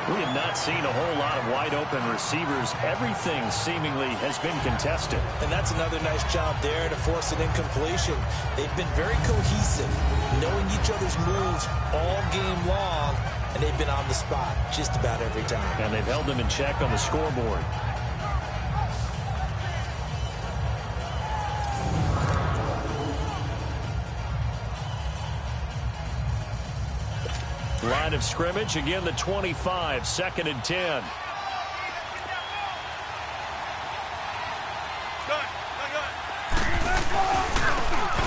We have not seen a whole lot of wide-open receivers. Everything seemingly has been contested. And that's another nice job there to force an incompletion. They've been very cohesive, knowing each other's moves all game long, and they've been on the spot just about every time. And they've held them in check on the scoreboard. Line of scrimmage, again the 25, 2nd and 10.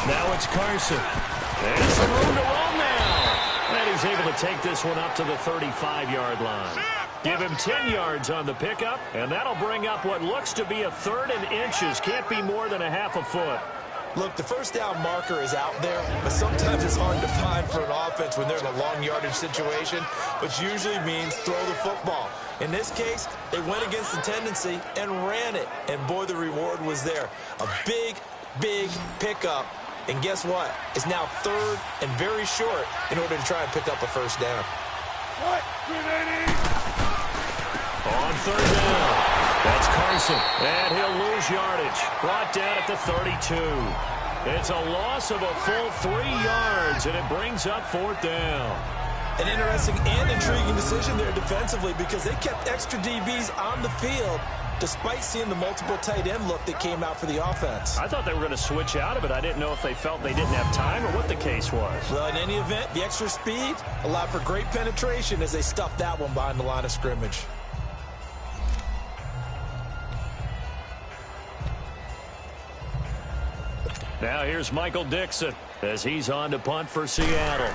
Now it's Carson. And some room to roll now. And he's able to take this one up to the 35-yard line. Give him 10 yards on the pickup, and that'll bring up what looks to be a 3rd and inches. Can't be more than a half a foot. Look, the first down marker is out there, but sometimes it's hard to find for an offense when they're in a long yardage situation, which usually means throw the football. In this case, they went against the tendency and ran it, and boy, the reward was there. A big, big pickup, and guess what? It's now 3rd and very short in order to try and pick up a first down. On 3rd down. That's Carson, and he'll lose yardage. Brought down at the 32. It's a loss of a full 3 yards, and it brings up 4th down. An interesting and intriguing decision there defensively because they kept extra DBs on the field despite seeing the multiple tight end look that came out for the offense. I thought they were going to switch out of it. I didn't know if they felt they didn't have time or what the case was. Well, in any event, the extra speed allowed for great penetration as they stuffed that one behind the line of scrimmage. Now here's Michael Dixon as he's on to punt for Seattle.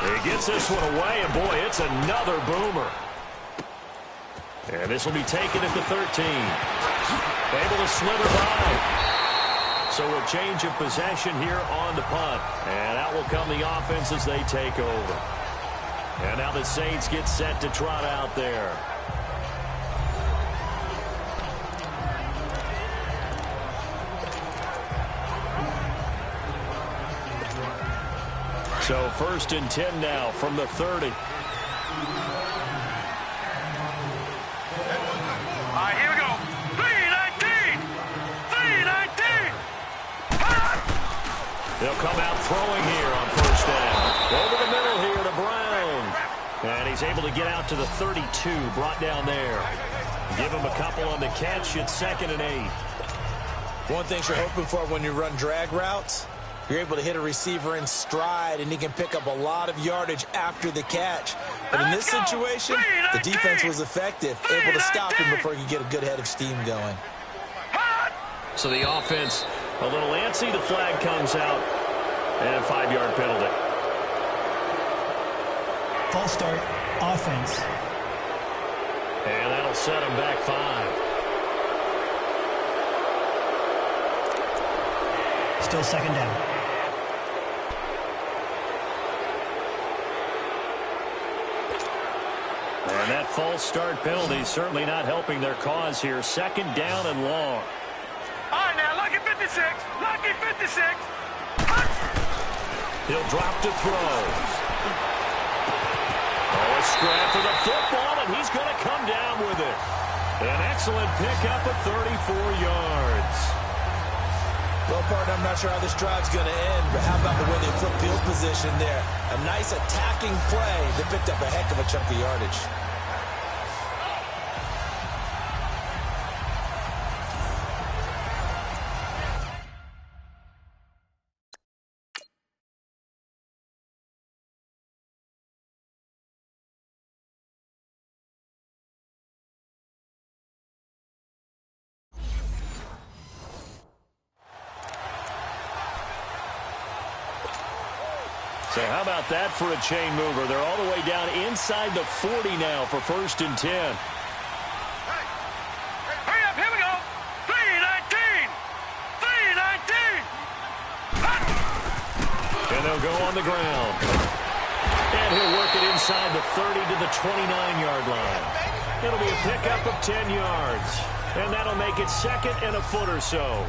He gets this one away, and boy, it's another boomer. And this will be taken at the 13. Able to slither by. So a change of possession here on the punt. And out will come the offense as they take over. And now the Saints get set to trot out there. So 1st and 10 now from the 30. Here we go. 3-19. 3-19. They'll come out throwing here on 1st down. Over the middle here to Brown. And he's able to get out to the 32, brought down there. Give him a couple on the catch. It's 2nd and 8. One thing you're hoping for when you run drag routes, you're able to hit a receiver in stride, and he can pick up a lot of yardage after the catch. But in this situation, the defense was effective, able to stop him before he could get a good head of steam going. So the offense a little antsy. The flag comes out, and a 5-yard penalty. False start, offense. And that'll set him back 5. Still 2nd down. And that false start penalty certainly not helping their cause here. 2nd down and long. All right, now, lucky 56. Lucky 56. He'll drop to throw. Oh, a scrap for the football, and he's going to come down with it. An excellent pickup of 34 yards. Well, partner, I'm not sure how this drive's going to end, but how about the way they flip field position there? A nice attacking play that picked up a heck of a chunk of yardage. So how about that for a chain mover? They're all the way down inside the 40 now for 1st and 10. Hurry up, here we go. 3-19. 3-19. And they'll go on the ground. And he'll work it inside the 30 to the 29-yard line. It'll be a pickup of 10 yards. And that'll make it 2nd and a foot or so.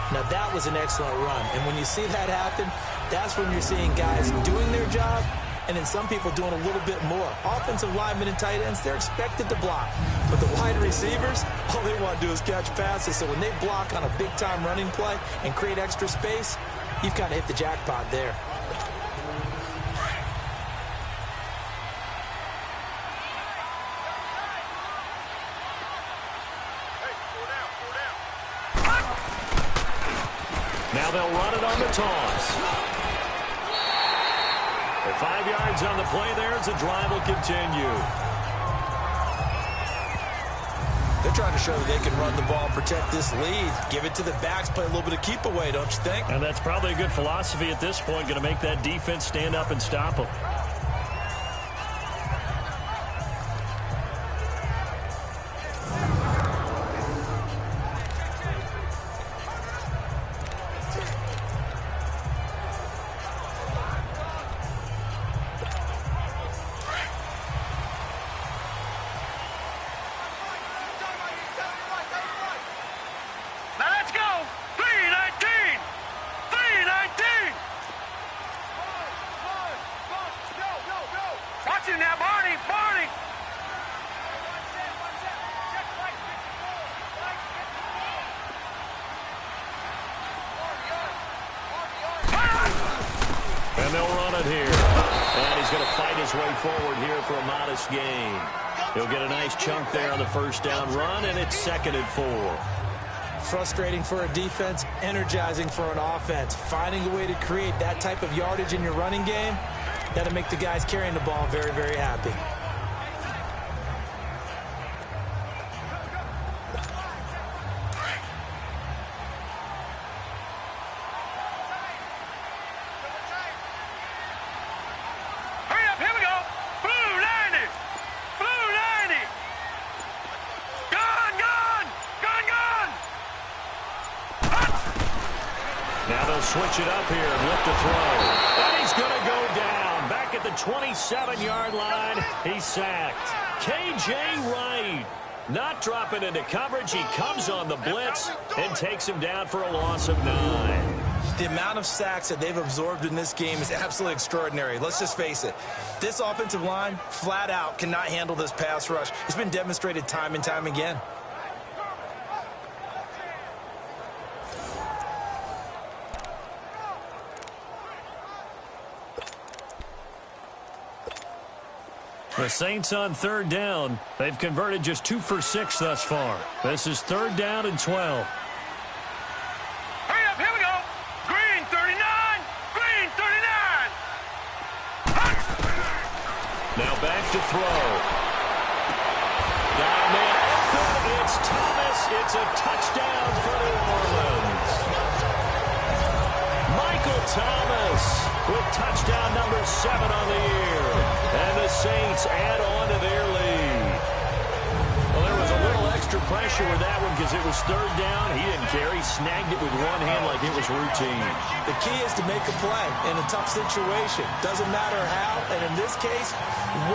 Now, that was an excellent run. And when you see that happen, that's when you're seeing guys doing their job and then some people doing a little bit more. Offensive linemen and tight ends, they're expected to block. But the wide receivers, all they want to do is catch passes. So when they block on a big-time running play and create extra space, you've kind of hit the jackpot there. Now they'll run it on the toss. And 5 yards on the play there as the drive will continue. They're trying to show that they can run the ball and protect this lead. Give it to the backs, play a little bit of keep away, don't you think? And that's probably a good philosophy at this point, going to make that defense stand up and stop them. And he's going to fight his way forward here for a modest gain. He'll get a nice chunk there on the first down run, and it's 2nd and 4. Frustrating for a defense, energizing for an offense. Finding a way to create that type of yardage in your running game, that'll make the guys carrying the ball very, very happy. Switch it up here and look to throw. And he's going to go down. Back at the 27-yard line, he's sacked. K.J. Wright not dropping into coverage. He comes on the blitz and takes him down for a loss of 9. The amount of sacks that they've absorbed in this game is absolutely extraordinary. Let's just face it. This offensive line, flat out, cannot handle this pass rush. It's been demonstrated time and time again. The Saints on 3rd down. They've converted just 2 for 6 thus far. This is 3rd down and 12. Hurry up, here we go. Green 39, green 39. Now back to throw. Got a man open. It's Thomas. It's a touchdown for New Orleans. Michael Thomas with touchdown number 7 on the year. And the Saints add on to their lead. Well, there was a little extra pressure with that one because it was 3rd down. He didn't care. He snagged it with one hand like it was routine. The key is to make a play in a tough situation. Doesn't matter how, and in this case,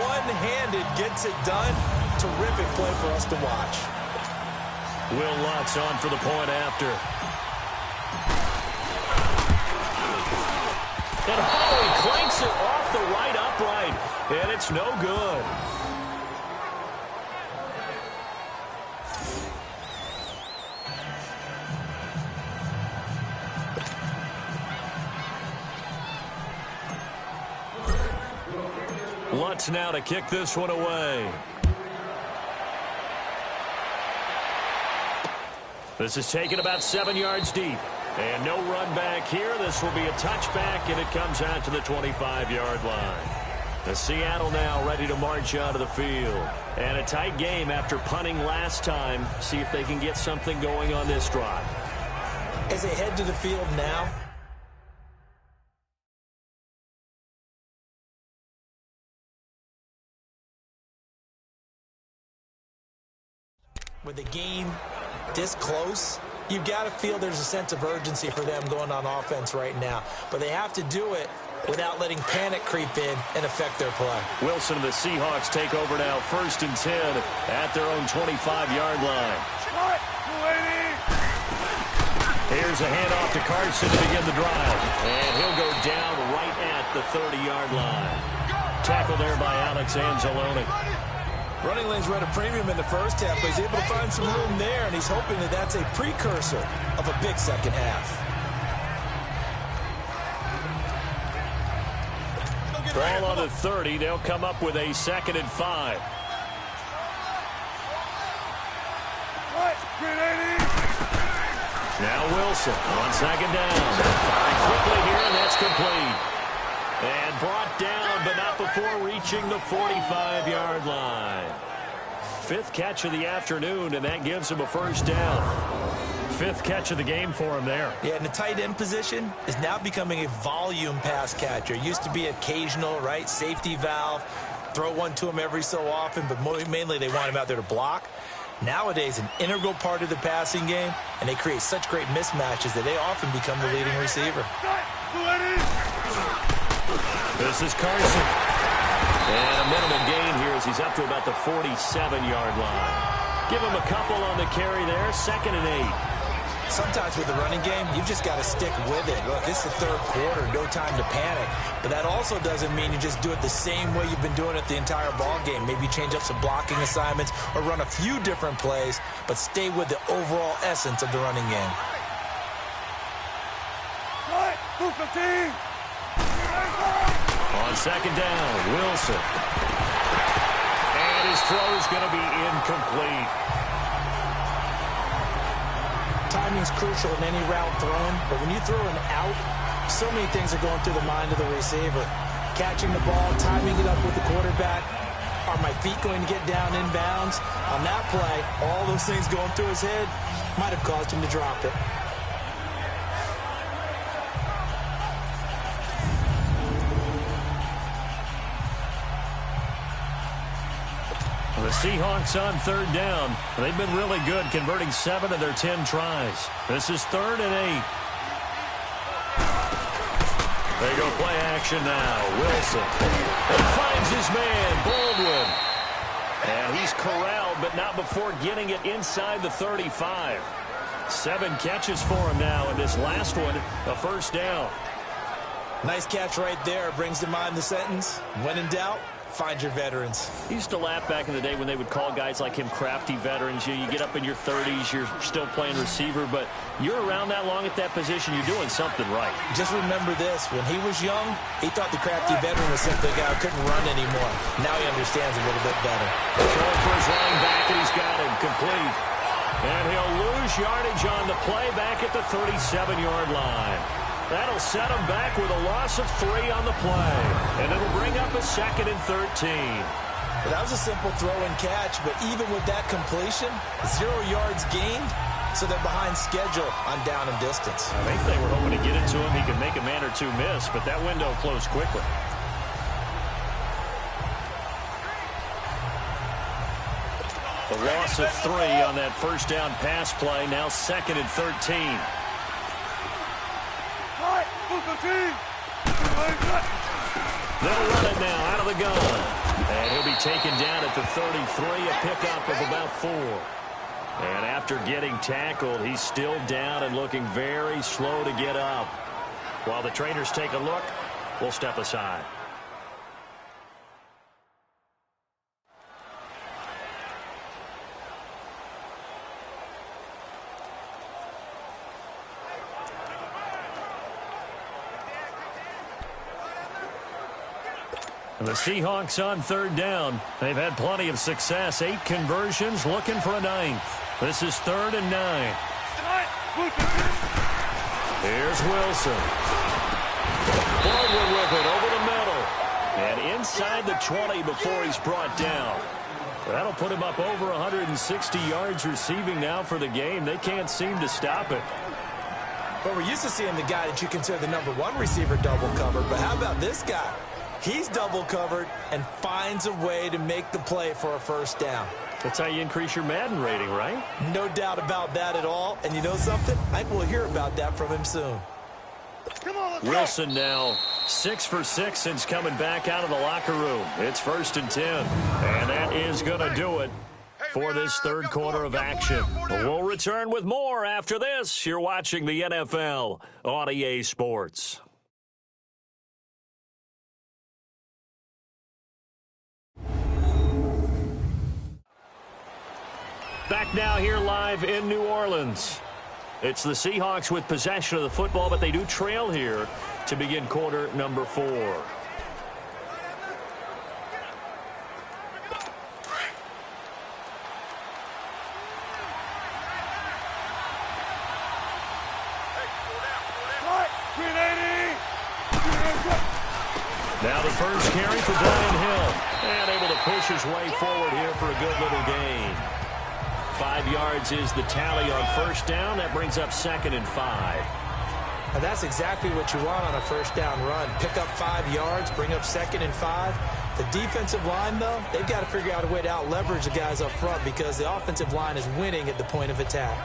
one-handed gets it done. Terrific play for us to watch. Will Lutz on for the point after. And Holloway clanks it off the right upright, and it's no good. Lutz now to kick this one away. This is taken about 7 yards deep. And no run back here. This will be a touchback, and it comes out to the 25-yard line. The Seattle now ready to march out of the field. And a tight game after punting last time. See if they can get something going on this drive. As they head to the field now, with the game this close, you've got to feel there's a sense of urgency for them going on offense right now. But they have to do it without letting panic creep in and affect their play. Wilson and the Seahawks take over now, 1st and 10 at their own 25-yard line. Here's a handoff to Carson to begin the drive. And he'll go down right at the 30-yard line. Tackle there by Alex Anzalone. Running lanes were at a premium in the first half, but he's able to find some room there, and he's hoping that that's a precursor of a big second half. Ball on the 30. They'll come up with a 2nd and 5. Now Wilson on 2nd down. Firing quickly here, and that's complete. And brought down, but not before reaching the 45-yard line. 5th catch of the afternoon, and that gives him a 1st down. 5th catch of the game for him there. Yeah, and the tight end position is now becoming a volume pass catcher. Used to be occasional, right? Safety valve. Throw one to him every so often, but mainly they want him out there to block. Nowadays, an integral part of the passing game, and they create such great mismatches that they often become the leading receiver. This is Carson. And a minimal gain here as he's up to about the 47-yard line. Give him a couple on the carry there, 2nd and 8. Sometimes with the running game, you've just got to stick with it. Look, it's the 3rd quarter, no time to panic. But that also doesn't mean you just do it the same way you've been doing it the entire ball game. Maybe change up some blocking assignments or run a few different plays, but stay with the overall essence of the running game. On On second down, Wilson. And his throw is going to be incomplete. Timing's crucial in any route thrown, but when you throw an out, so many things are going through the mind of the receiver. Catching the ball, timing it up with the quarterback. Are my feet going to get down inbounds? On that play, all those things going through his head might have caused him to drop it. The Seahawks on third down. They've been really good converting 7 of their 10 tries. This is 3rd and 8. They go play action now. Wilson. He finds his man, Baldwin. And he's corralled, but not before getting it inside the 35. 7 catches for him now, and this last one, a first down. Nice catch right there. Brings to mind the sentence, when in doubt, find your veterans. He used to laugh back in the day when they would call guys like him crafty veterans. You get up in your 30s, you're still playing receiver, but you're around that long at that position, you're doing something right. Just remember this. When he was young, he thought the crafty veteran was simply a guy who couldn't run anymore. Now he understands a little bit better. Throwing for his running back, and he's got him complete. And he'll lose yardage on the play back at the 37-yard line. That'll set him back with a loss of 3 on the play. And it'll bring up a 2nd and 13. Well, that was a simple throw and catch, but even with that completion, 0 yards gained, so they're behind schedule on down and distance. I think they were hoping to get it to him. He could make a man or two miss, but that window closed quickly. A loss of 3 on that first down pass play. Now 2nd and 13. They'll run it now out of the gun. And he'll be taken down at the 33, a pickup of about 4. And after getting tackled, he's still down and looking very slow to get up. While the trainers take a look, we'll step aside. The Seahawks on third down. They've had plenty of success. 8 conversions, looking for a 9th. This is 3rd and 9. Here's Wilson. Baldwin with it over the middle. And inside the 20 before he's brought down. That'll put him up over 160 yards receiving now for the game. They can't seem to stop it. Well, we're used to seeing the guy that you consider the #1 receiver double covered, but how about this guy? He's double covered and finds a way to make the play for a first down. That's how you increase your Madden rating, right? No doubt about that at all. And you know something? I think we'll hear about that from him soon. Wilson now 6 for 6 since coming back out of the locker room. It's 1st and 10. And that is going to do it for this third quarter of action. We'll return with more after this. You're watching the NFL on EA Sports. Back now here live in New Orleans. It's the Seahawks with possession of the football, but they do trail here to begin quarter number 4. Now the first carry for Brian Hill. And able to push his way forward here for a good little gain. 5 yards is the tally on first down. That brings up 2nd and 5. Now that's exactly what you want on a first down run. Pick up 5 yards, bring up 2nd and 5. The defensive line, though, they've got to figure out a way to out-leverage the guys up front because the offensive line is winning at the point of attack.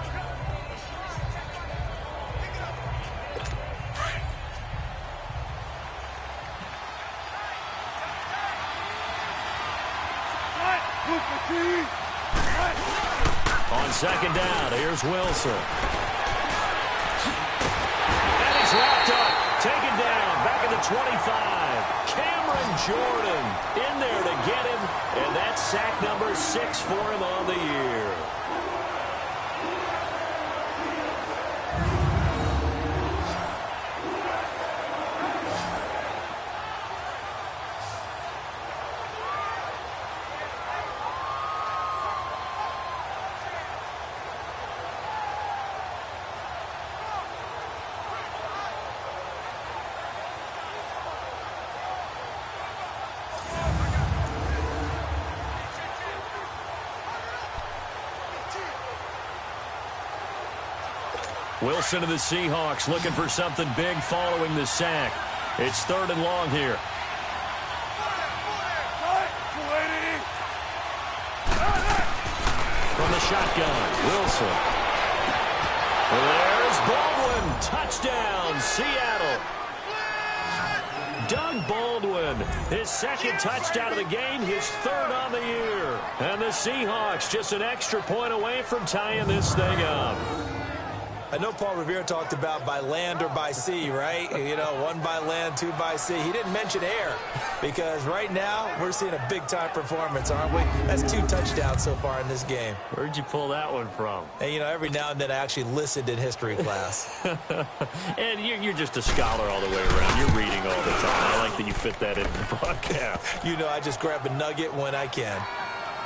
On second down, here's Wilson. And he's wrapped up, taken down, back at the 25. Cameron Jordan in there to get him, and that's sack number 6 for him on the year. Wilson and the Seahawks looking for something big following the sack. It's 3rd and long here. From the shotgun, Wilson. There's Baldwin. Touchdown, Seattle. Doug Baldwin, his 2nd touchdown of the game, his 3rd on the year. And the Seahawks just an extra point away from tying this thing up. I know Paul Revere talked about by land or by sea, right? You know, 1 by land, 2 by sea. He didn't mention air because right now we're seeing a big-time performance, aren't we? That's 2 touchdowns so far in this game. Where'd you pull that one from? And, you know, every now and then I actually listened in history class. And you're just a scholar all the way around. You're reading all the time. I like that you fit that in the broadcast. You know, I just grab a nugget when I can.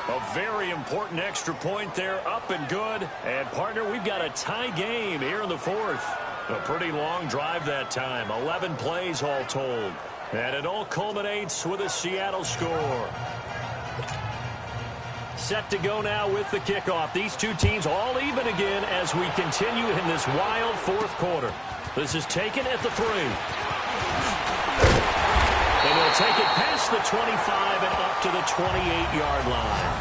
A very important extra point there, up and good. And, partner, we've got a tie game here in the 4th. A pretty long drive that time, 11 plays all told. And it all culminates with a Seattle score. Set to go now with the kickoff. These 2 teams all even again as we continue in this wild 4th quarter. This is taken at the 3. And they'll take it past the 25 and up to the 28-yard line.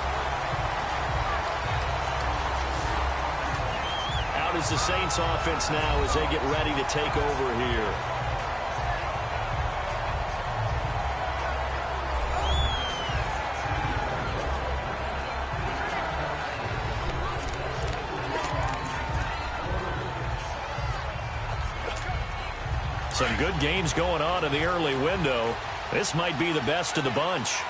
Out is the Saints offense now as they get ready to take over here. Some good games going on in the early window. This might be the best of the bunch.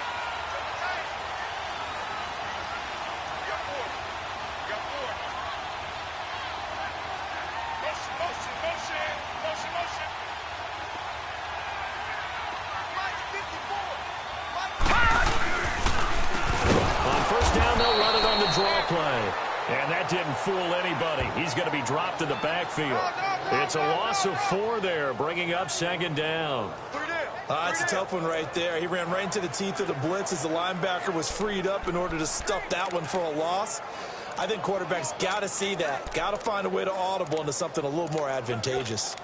On 1st down, they'll run it on the draw play. And that didn't fool anybody. He's going to be dropped in the backfield. It's a loss of 4 there, bringing up 2nd down. It's a tough one right there. He ran right into the teeth of the blitz as the linebacker was freed up in order to stuff that one for a loss. I think quarterbacks got to see that. Got to find a way to audible into something a little more advantageous.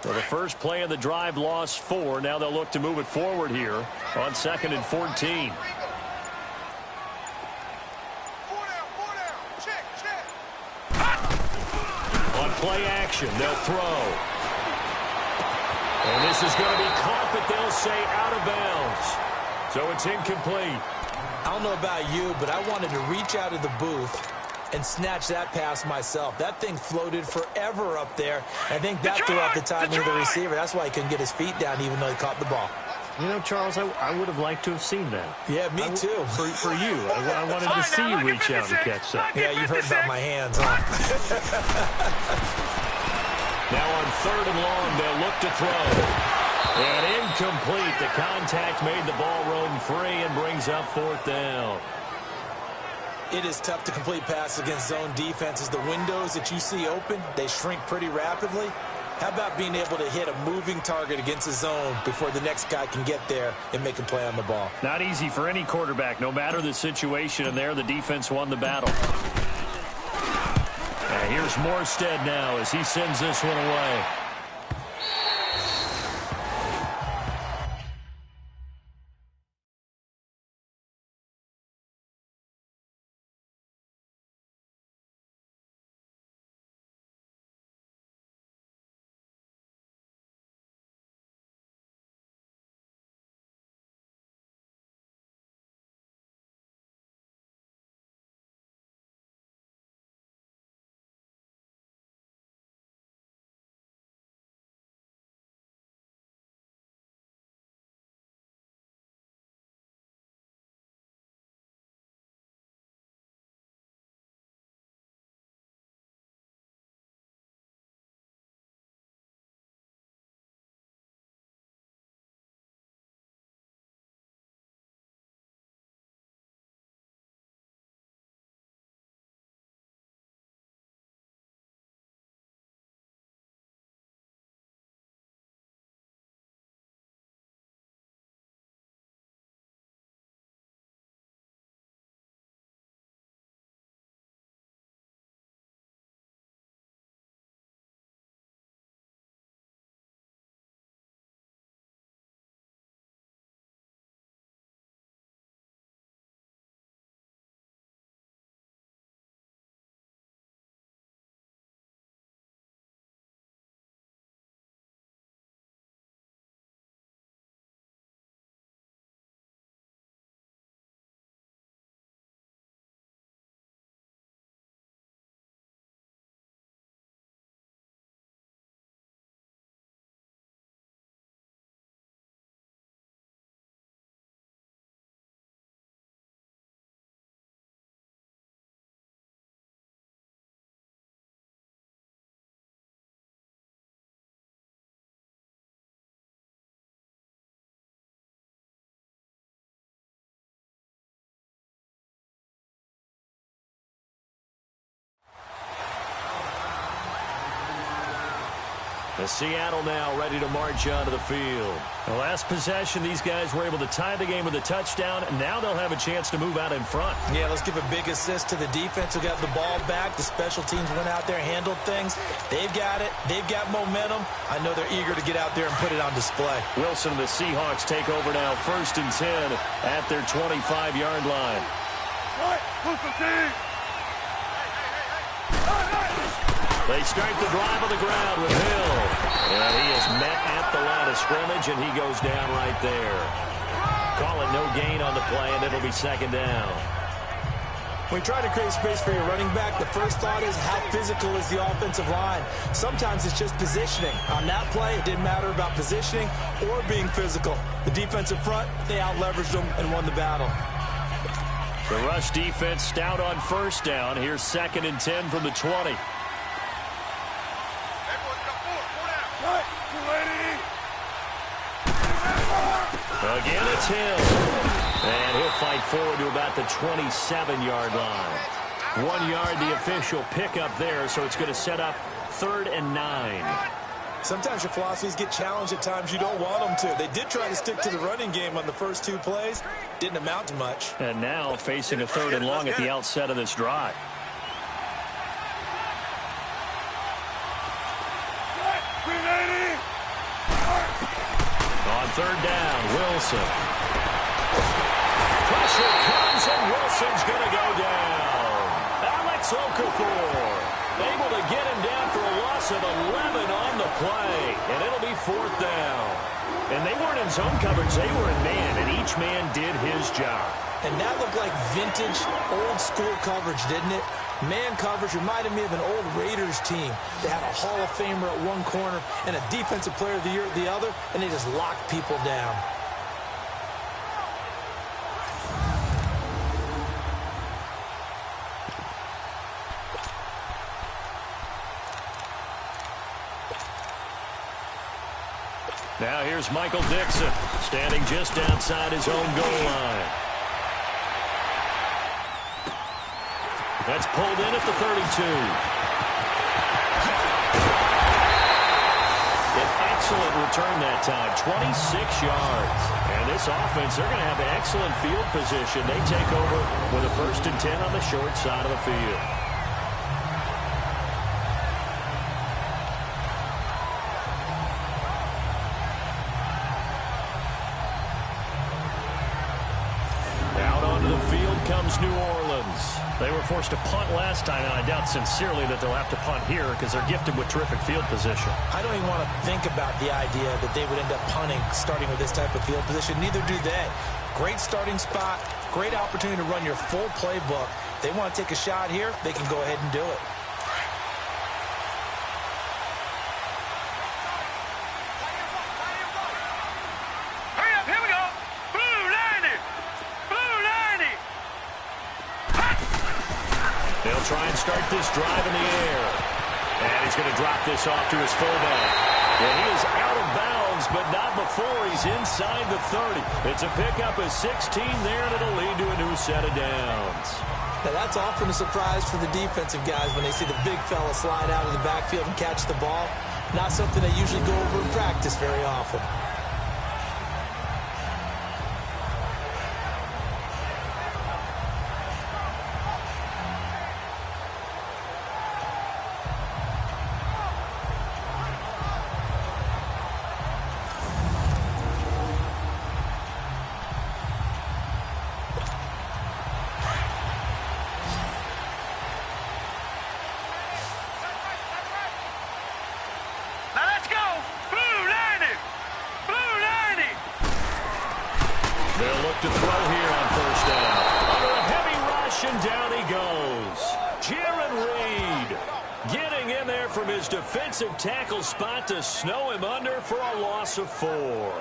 So the first play of the drive lost 4. Now they'll look to move it forward here on 2nd and 14. On play action, they'll throw. And this is going to be caught, but they'll say out of bounds. So it's incomplete. I don't know about you, but I wanted to reach out of the booth and snatch that pass myself. That thing floated forever up there. I think that threw out the timing of the receiver. That's why he couldn't get his feet down even though he caught the ball. You know, Charles, I would have liked to have seen that. Yeah, me too. For you. I wanted to see you reach out and catch that. Yeah, you've heard about my hands, huh? Now on 3rd and long, they'll look to throw. And incomplete. The contact made the ball roam free and brings up 4th down. It is tough to complete passes against zone defenses. The windows that you see open, they shrink pretty rapidly. How about being able to hit a moving target against a zone before the next guy can get there and make a play on the ball? Not easy for any quarterback, no matter the situation. And there, the defense won the battle. And here's Morstead now as he sends this one away. Seattle now ready to march onto the field. The last possession, these guys were able to tie the game with a touchdown, and now they'll have a chance to move out in front. Yeah, let's give a big assist to the defense who got the ball back. The special teams went out there, handled things. They've got it. They've got momentum. I know they're eager to get out there and put it on display. Wilson and the Seahawks take over now, 1st and 10 at their 25-yard line. They start the drive on the ground with Hill. And he is met at the line of scrimmage, and he goes down right there. Call it no gain on the play, and it'll be 2nd down. When you try to create space for your running back, the first thought is how physical is the offensive line. Sometimes it's just positioning. On that play, it didn't matter about positioning or being physical. The defensive front, they out-leveraged them and won the battle. The rush defense stout on 1st down. Here's 2nd and 10 from the 20. Again, it's Hill. And he'll fight forward to about the 27-yard line. 1 yard, the official pickup there, so it's going to set up 3rd and 9. Sometimes your philosophies get challenged at times you don't want them to. They did try to stick to the running game on the first 2 plays. Didn't amount to much. And now facing a 3rd and long at the outset of this drive. On 3rd down, Wilson. Pressure comes, and Wilson's going to go down. Alex Okafor able to get him down for a loss of 11 on the play, and it'll be 4th down. And they weren't in zone coverage, they were in man, and each man did his job. And that looked like vintage, old-school coverage, didn't it? Man coverage reminded me of an old Raiders team. They had a Hall of Famer at one corner and a Defensive Player of the Year at the other, and they just locked people down. Now here's Michael Dixon, standing just outside his own goal line. That's pulled in at the 32. An excellent return that time, 26 yards. And this offense, they're going to have excellent field position. They take over with a 1st and 10 on the short side of the field. Out onto the field comes New Orleans. They were forced to punt last time, and I doubt sincerely that they'll have to punt here because they're gifted with terrific field position. I don't even want to think about the idea that they would end up punting starting with this type of field position. Neither do they. Great starting spot, great opportunity to run your full playbook. If they want to take a shot here, they can go ahead and do it. Try and start this drive in the air. And he's going to drop this off to his fullback. And he is out of bounds, but not before he's inside the 30. It's a pickup of 16 there, and it'll lead to a new set of downs. Now, that's often a surprise for the defensive guys when they see the big fella slide out of the backfield and catch the ball. Not something they usually go over in practice very often. To throw here on 1st down. Under a heavy rush, and down he goes. Jaron Reed getting in there from his defensive tackle spot to snow him under for a loss of 4.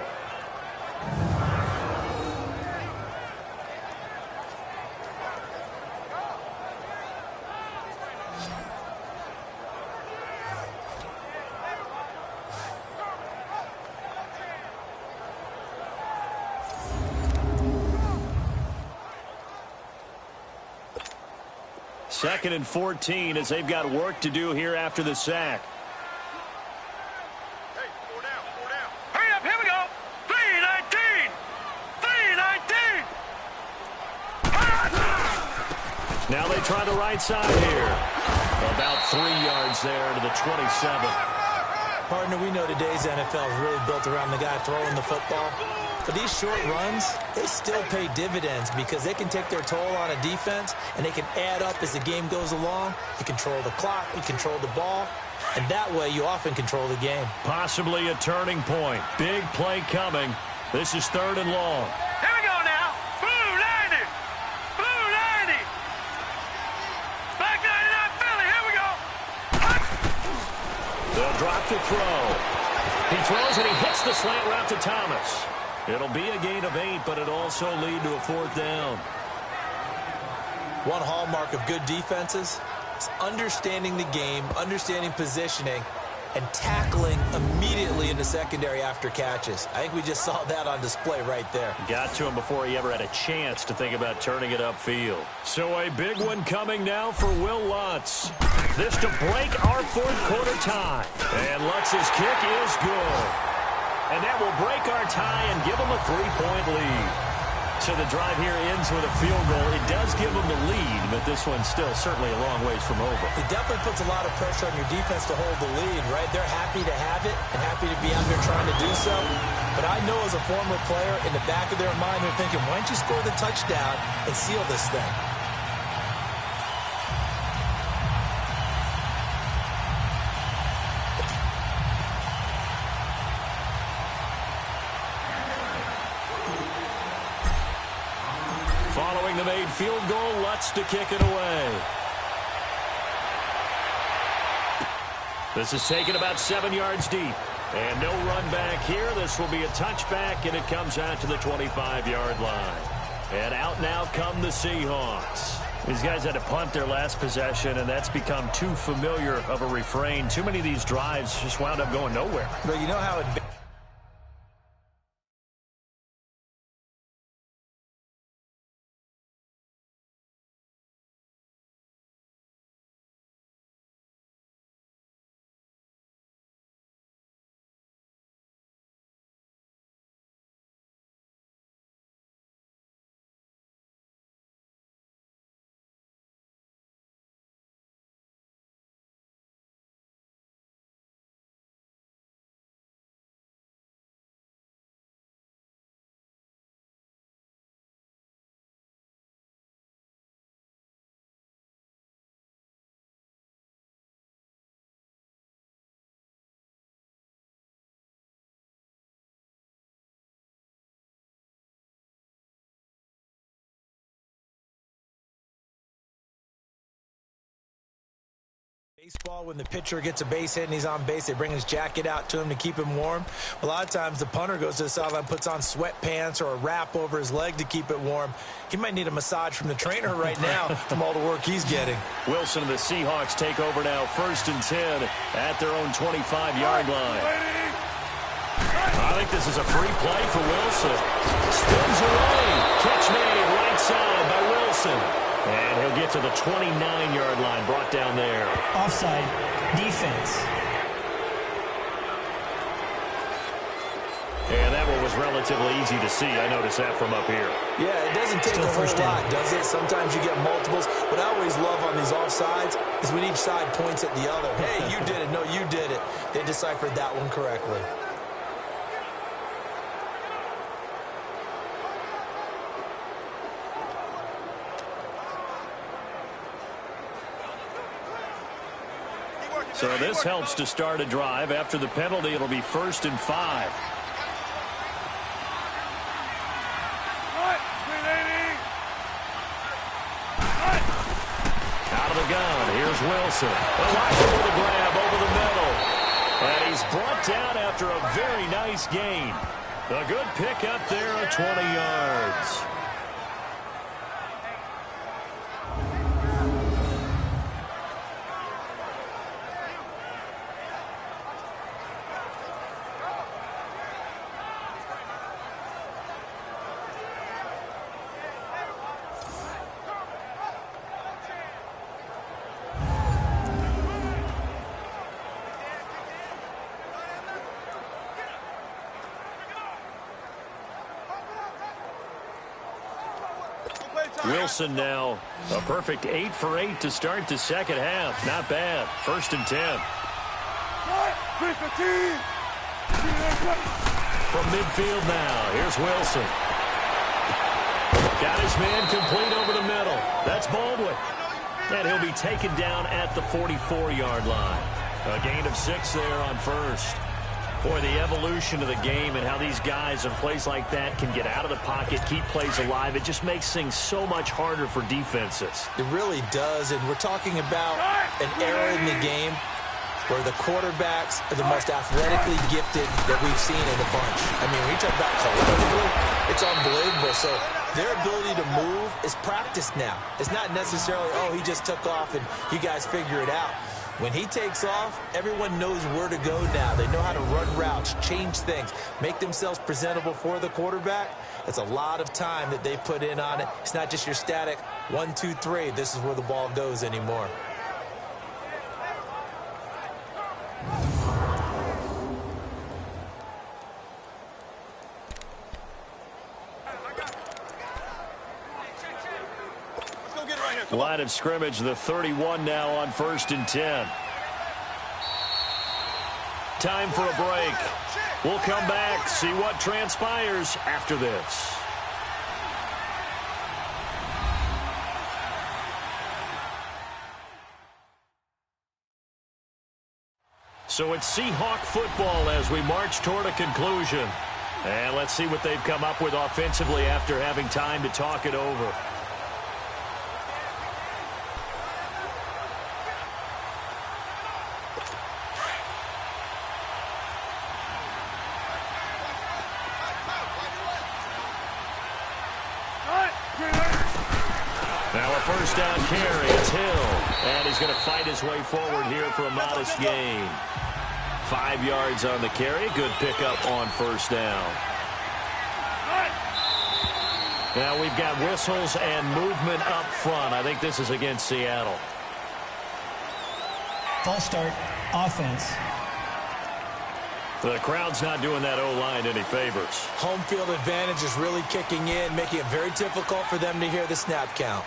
Second and 14 as they've got work to do here after the sack. Now they try the right side here. About 3 yards there to the 27. Partner, we know today's NFL is really built around the guy throwing the football. But these short runs, they still pay dividends because they can take their toll on a defense, and they can add up as the game goes along. You control the clock, you control the ball, and that way you often control the game. Possibly a turning point. Big play coming. This is 3rd and long. Here we go now. Blue 90. Blue 90. Black 99 Philly. Here we go. They'll drop to throw. He throws and he hits the slant route to Thomas. It'll be a gain of 8, but it'll also lead to a 4th down. One hallmark of good defenses is understanding the game, understanding positioning, and tackling immediately in the secondary after catches. I think we just saw that on display right there. Got to him before he ever had a chance to think about turning it upfield. So a big one coming now for Will Lutz. This to break our 4th quarter tie. And Lutz's kick is good. And that will break our tie and give them a 3-point lead. So the drive here ends with a field goal. It does give them the lead, but this one's still certainly a long ways from over. It definitely puts a lot of pressure on your defense to hold the lead, right? They're happy to have it and happy to be out there trying to do so. But I know as a former player, in the back of their mind, they're thinking, why don't you score the touchdown and seal this thing? Following the made field goal, Lutz to kick it away. This is taken about 7 yards deep. And no run back here. This will be a touchback, and it comes out to the 25-yard line. And out now come the Seahawks. These guys had to punt their last possession, and that's become too familiar of a refrain. Too many of these drives just wound up going nowhere. But you know how it... Baseball, when the pitcher gets a base hit and he's on base, they bring his jacket out to him to keep him warm. A lot of times the punter goes to the sideline, puts on sweatpants or a wrap over his leg to keep it warm. He might need a massage from the trainer right now from all the work he's getting. Wilson and the Seahawks take over now, 1st and 10 at their own 25-yard line. I think this is a free play for Wilson. Spins away. Catch made right side by Wilson. And he'll get to the 29-yard line, brought down there. Offside, defense. And that one was relatively easy to see. I noticed that from up here. Yeah, it doesn't take a whole lot, does it? Sometimes you get multiples. What I always love on these offsides is when each side points at the other. Hey, you did it. No, you did it. They deciphered that one correctly. So this helps to start a drive. After the penalty, it'll be 1st and 5. Out of the gun, here's Wilson. Elijah with a grab over the middle. And he's brought down after a very nice gain. A good pickup there at 20 yards. Wilson now a perfect 8 for 8 to start the second half. Not bad. 1st and 10. From midfield now, here's Wilson. Got his man complete over the middle. That's Baldwin. And he'll be taken down at the 44-yard line. A gain of 6 there on 1st. Boy, the evolution of the game and how these guys in plays like that can get out of the pocket, keep plays alive, it just makes things so much harder for defenses. It really does, and we're talking about an era in the game where the quarterbacks are the most athletically gifted that we've seen in a bunch. I mean, when you talk about collectively, it's unbelievable. So their ability to move is practiced now. It's not necessarily, oh, he just took off and you guys figure it out. When he takes off, everyone knows where to go now. They know how to run routes, change things, make themselves presentable for the quarterback. It's a lot of time that they put in on it. It's not just your static 1, 2, 3. This is where the ball goes anymore. Line of scrimmage, the 31 now on 1st and 10. Time for a break. We'll come back, see what transpires after this. So it's Seahawk football as we march toward a conclusion. And let's see what they've come up with offensively after having time to talk it over. Now a 1st down carry. It's Hill. And he's going to fight his way forward here for a modest gain. 5 yards on the carry. Good pickup on 1st down. Now we've got whistles and movement up front. I think this is against Seattle. False start, offense. The crowd's not doing that O-line any favors. Home field advantage is really kicking in, making it very difficult for them to hear the snap count.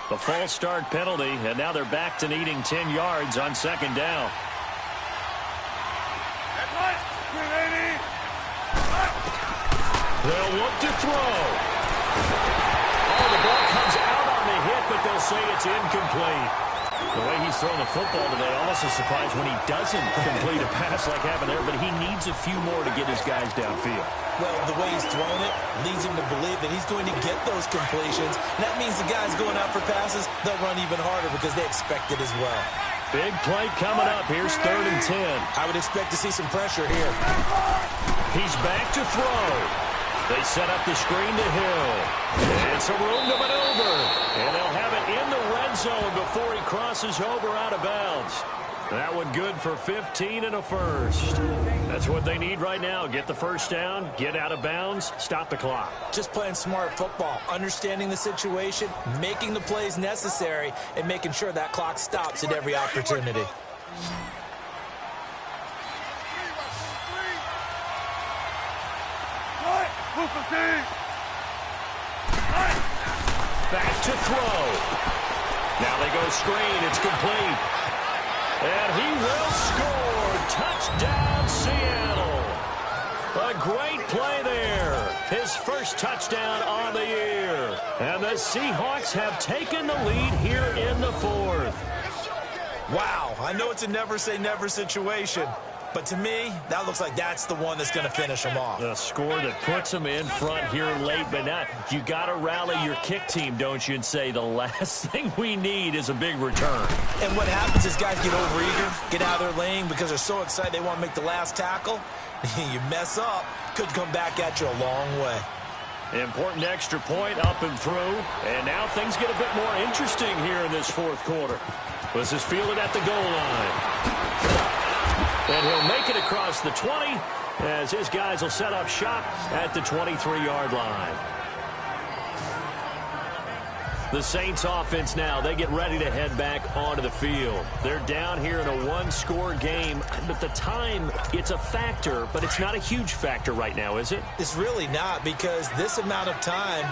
The false start penalty, and now they're back to needing 10 yards on 2nd down. They'll look to throw. Oh, the ball comes out on the hit, but they'll say it's incomplete. The way he's throwing the football today, almost a surprise when he doesn't complete a pass like happened there, but he needs a few more to get his guys downfield. Well, the way he's thrown it leads him to believe that he's going to get those completions. And that means the guys going out for passes, they'll run even harder because they expect it as well. Big play coming up. Here's 3rd and 10. I would expect to see some pressure here. He's back to throw. They set up the screen to Hill. And some room to maneuver. And they'll have it in the red zone before he crosses over out of bounds. That one good for 15 and a 1st. That's what they need right now. Get the 1st down, get out of bounds, stop the clock. Just playing smart football, understanding the situation, making the plays necessary, and making sure that clock stops at every opportunity. Back to throw. Now they go screen. It's complete. And he will score. Touchdown, Seattle. A great play there. His 1st touchdown on the year. And the Seahawks have taken the lead here in the 4th. Wow, I know it's a never-say-never situation. But to me, that looks like that's the one that's going to finish them off. The score that puts them in front here late, but not. You got to rally your kick team, don't you, and say the last thing we need is a big return. And what happens is guys get overeager, get out of their lane because they're so excited they want to make the last tackle. You mess up, could come back at you a long way. Important extra point up and through. And now things get a bit more interesting here in this 4th quarter. This is fielded at the goal line. And he'll make it across the 20 as his guys will set up shop at the 23-yard line. The Saints offense now, they get ready to head back onto the field. They're down here in a one-score game, but the time, it's a factor, but it's not a huge factor right now, is it? It's really not, because this amount of time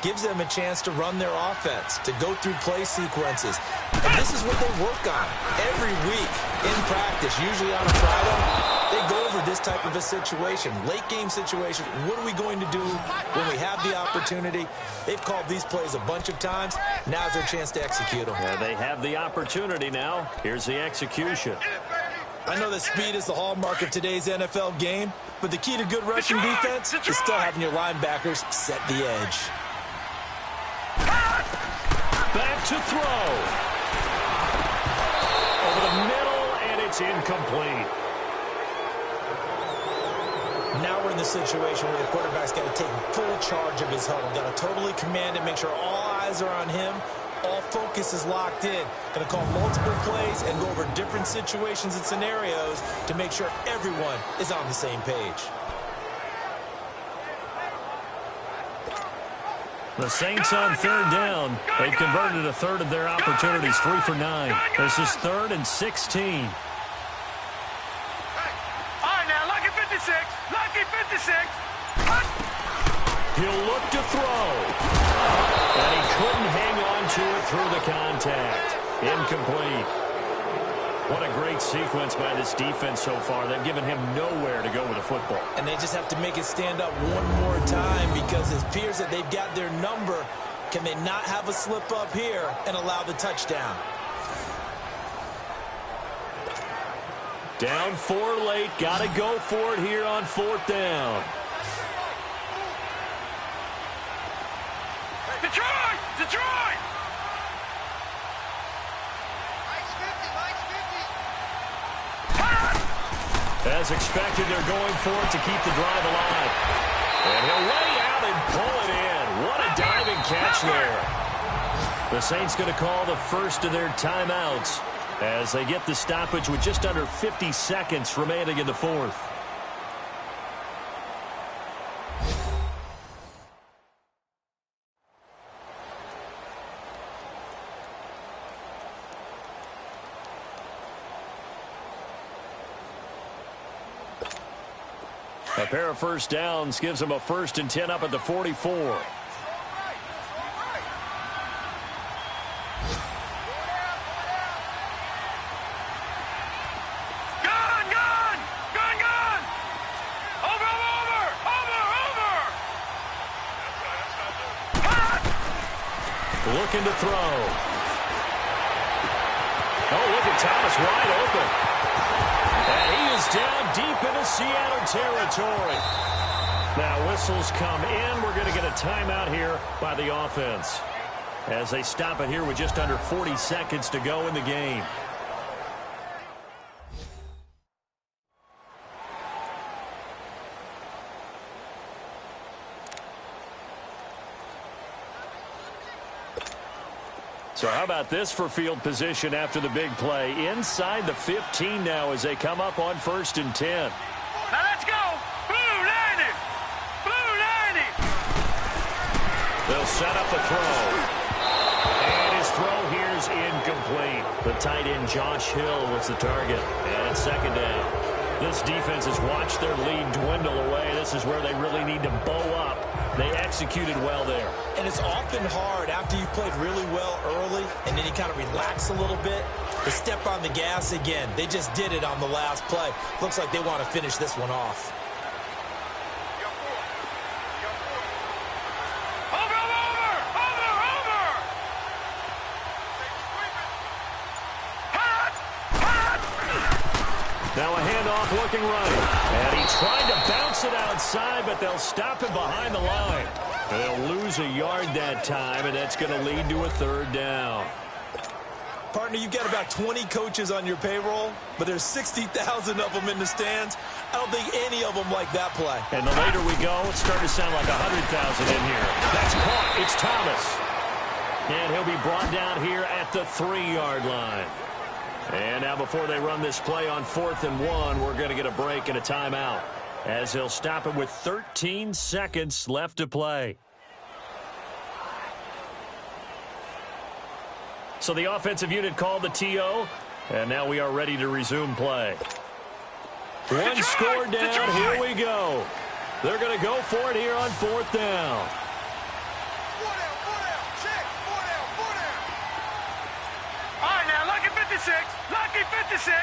gives them a chance to run their offense, to go through play sequences. And this is what they work on every week in practice, usually on a Friday. They go over this type of a situation, late-game situation. What are we going to do when we have the opportunity? They've called these plays a bunch of times. Now's their chance to execute them. Yeah, they have the opportunity now. Here's the execution. I know that speed is the hallmark of today's NFL game, but the key to good rushing defense is still having your linebackers set the edge. Back to throw. Over the middle, and it's incomplete. Now we're in the situation where the quarterback's got to take full charge of his huddle. Got to totally command it, make sure all eyes are on him. All focus is locked in. Going to call multiple plays and go over different situations and scenarios to make sure everyone is on the same page. The Saints on third down. They've converted a third of their opportunities, 3 for 9. This is 3rd and 16. Lucky 56. He'll look to throw. And he couldn't hang on to it through the contact. Incomplete. What a great sequence by this defense so far. They've given him nowhere to go with the football. And they just have to make it stand up one more time, because it appears that they've got their number. Can they not have a slip up here and allow the touchdown? Down 4 late. Got to go for it here on 4th down. Detroit! Detroit! As expected, they're going for it to keep the drive alive. And he'll lay out and pull it in. What a diving catch there. The Saints going to call the first of their timeouts as they get the stoppage with just under 50 seconds remaining in the 4th. A pair of first downs gives them a 1st and 10 up at the 44. Looking to throw. Oh, look at Thomas wide open. And he is down deep into Seattle territory. Now whistles come in. We're going to get a timeout here by the offense as they stop it here with just under 40 seconds to go in the game. So how about this for field position after the big play? Inside the 15 now as they come up on 1st and 10. Now let's go. Blue 90. Blue 90. They'll set up a throw. And his throw here's incomplete. The tight end Josh Hill was the target. And it's 2nd down. This defense has watched their lead dwindle away. This is where they really need to bow up. They executed well there. And it's often hard after you've played really well early and then you kind of relax a little bit to step on the gas again. They just did it on the last play. Looks like they want to finish this one off. Now a handoff looking right. And he tried to bounce it outside, but they'll stop him behind the line. They'll lose a yard that time, and that's going to lead to a 3rd down. Partner, you've got about 20 coaches on your payroll, but there's 60,000 of them in the stands. I don't think any of them like that play. And the later we go, it's starting to sound like 100,000 in here. That's caught. It's Thomas. And he'll be brought down here at the 3-yard line. And now before they run this play on 4th and 1, we're going to get a break and a timeout as he'll stop it with 13 seconds left to play. So the offensive unit called the TO, and now we are ready to resume play. One score down, here we go. They're going to go for it here on 4th down. Four down, check, four down. All right, now, lucky 56, lucky 56.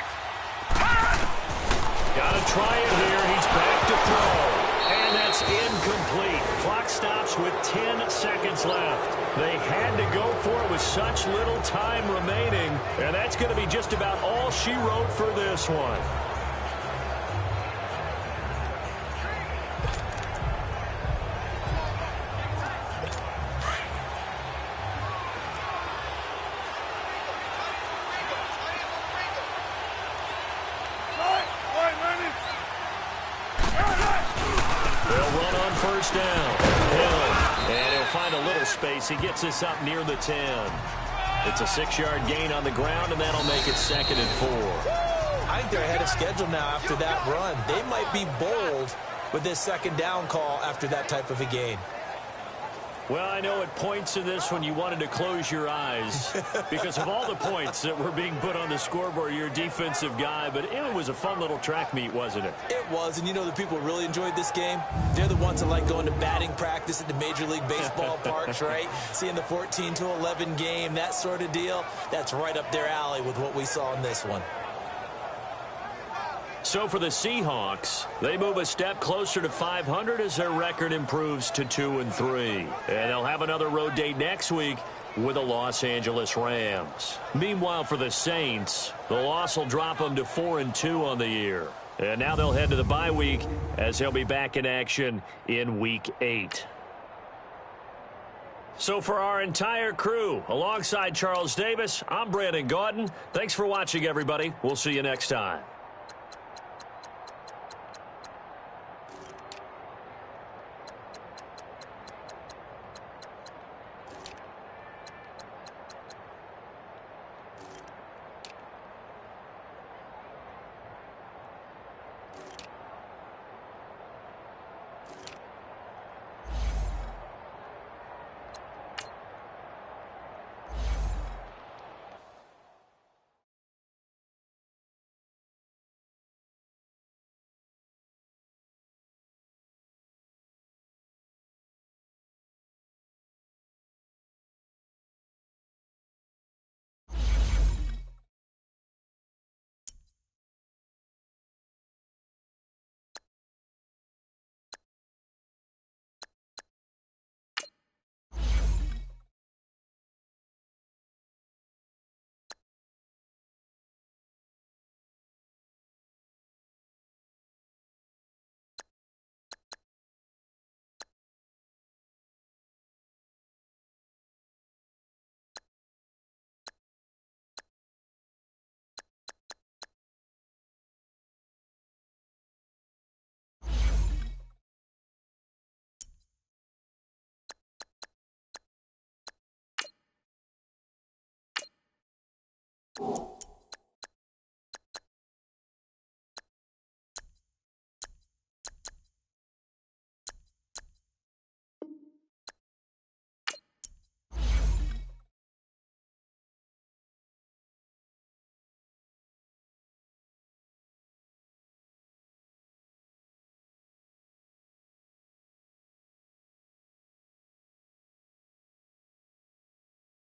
Got to try it here. He's back to throw. And that's incomplete. Clock stops with 10 seconds left. They had to go for it with such little time remaining. And that's going to be just about all she wrote for this one. First down. Hill. And he'll find a little space. He gets this up near the 10. It's a 6-yard gain on the ground, and that'll make it 2nd and 4. I think they're ahead of schedule now after that run. They might be bold with this 2nd down call after that type of a gain. Well, I know at points in this when you wanted to close your eyes because of all the points that were being put on the scoreboard. You're a defensive guy, but it was a fun little track meet, wasn't it? It was, and you know the people who really enjoyed this game? They're the ones that like going to batting practice at the Major League Baseball parks, right? Seeing the 14-11 game, that sort of deal. That's right up their alley with what we saw in this one. So for the Seahawks, they move a step closer to 500 as their record improves to 2-3. And they'll have another road date next week with the Los Angeles Rams. Meanwhile, for the Saints, the loss will drop them to 4-2 on the year. And now they'll head to the bye week as they'll be back in action in Week 8. So for our entire crew, alongside Charles Davis, I'm Brandon Gaudin. Thanks for watching, everybody. We'll see you next time.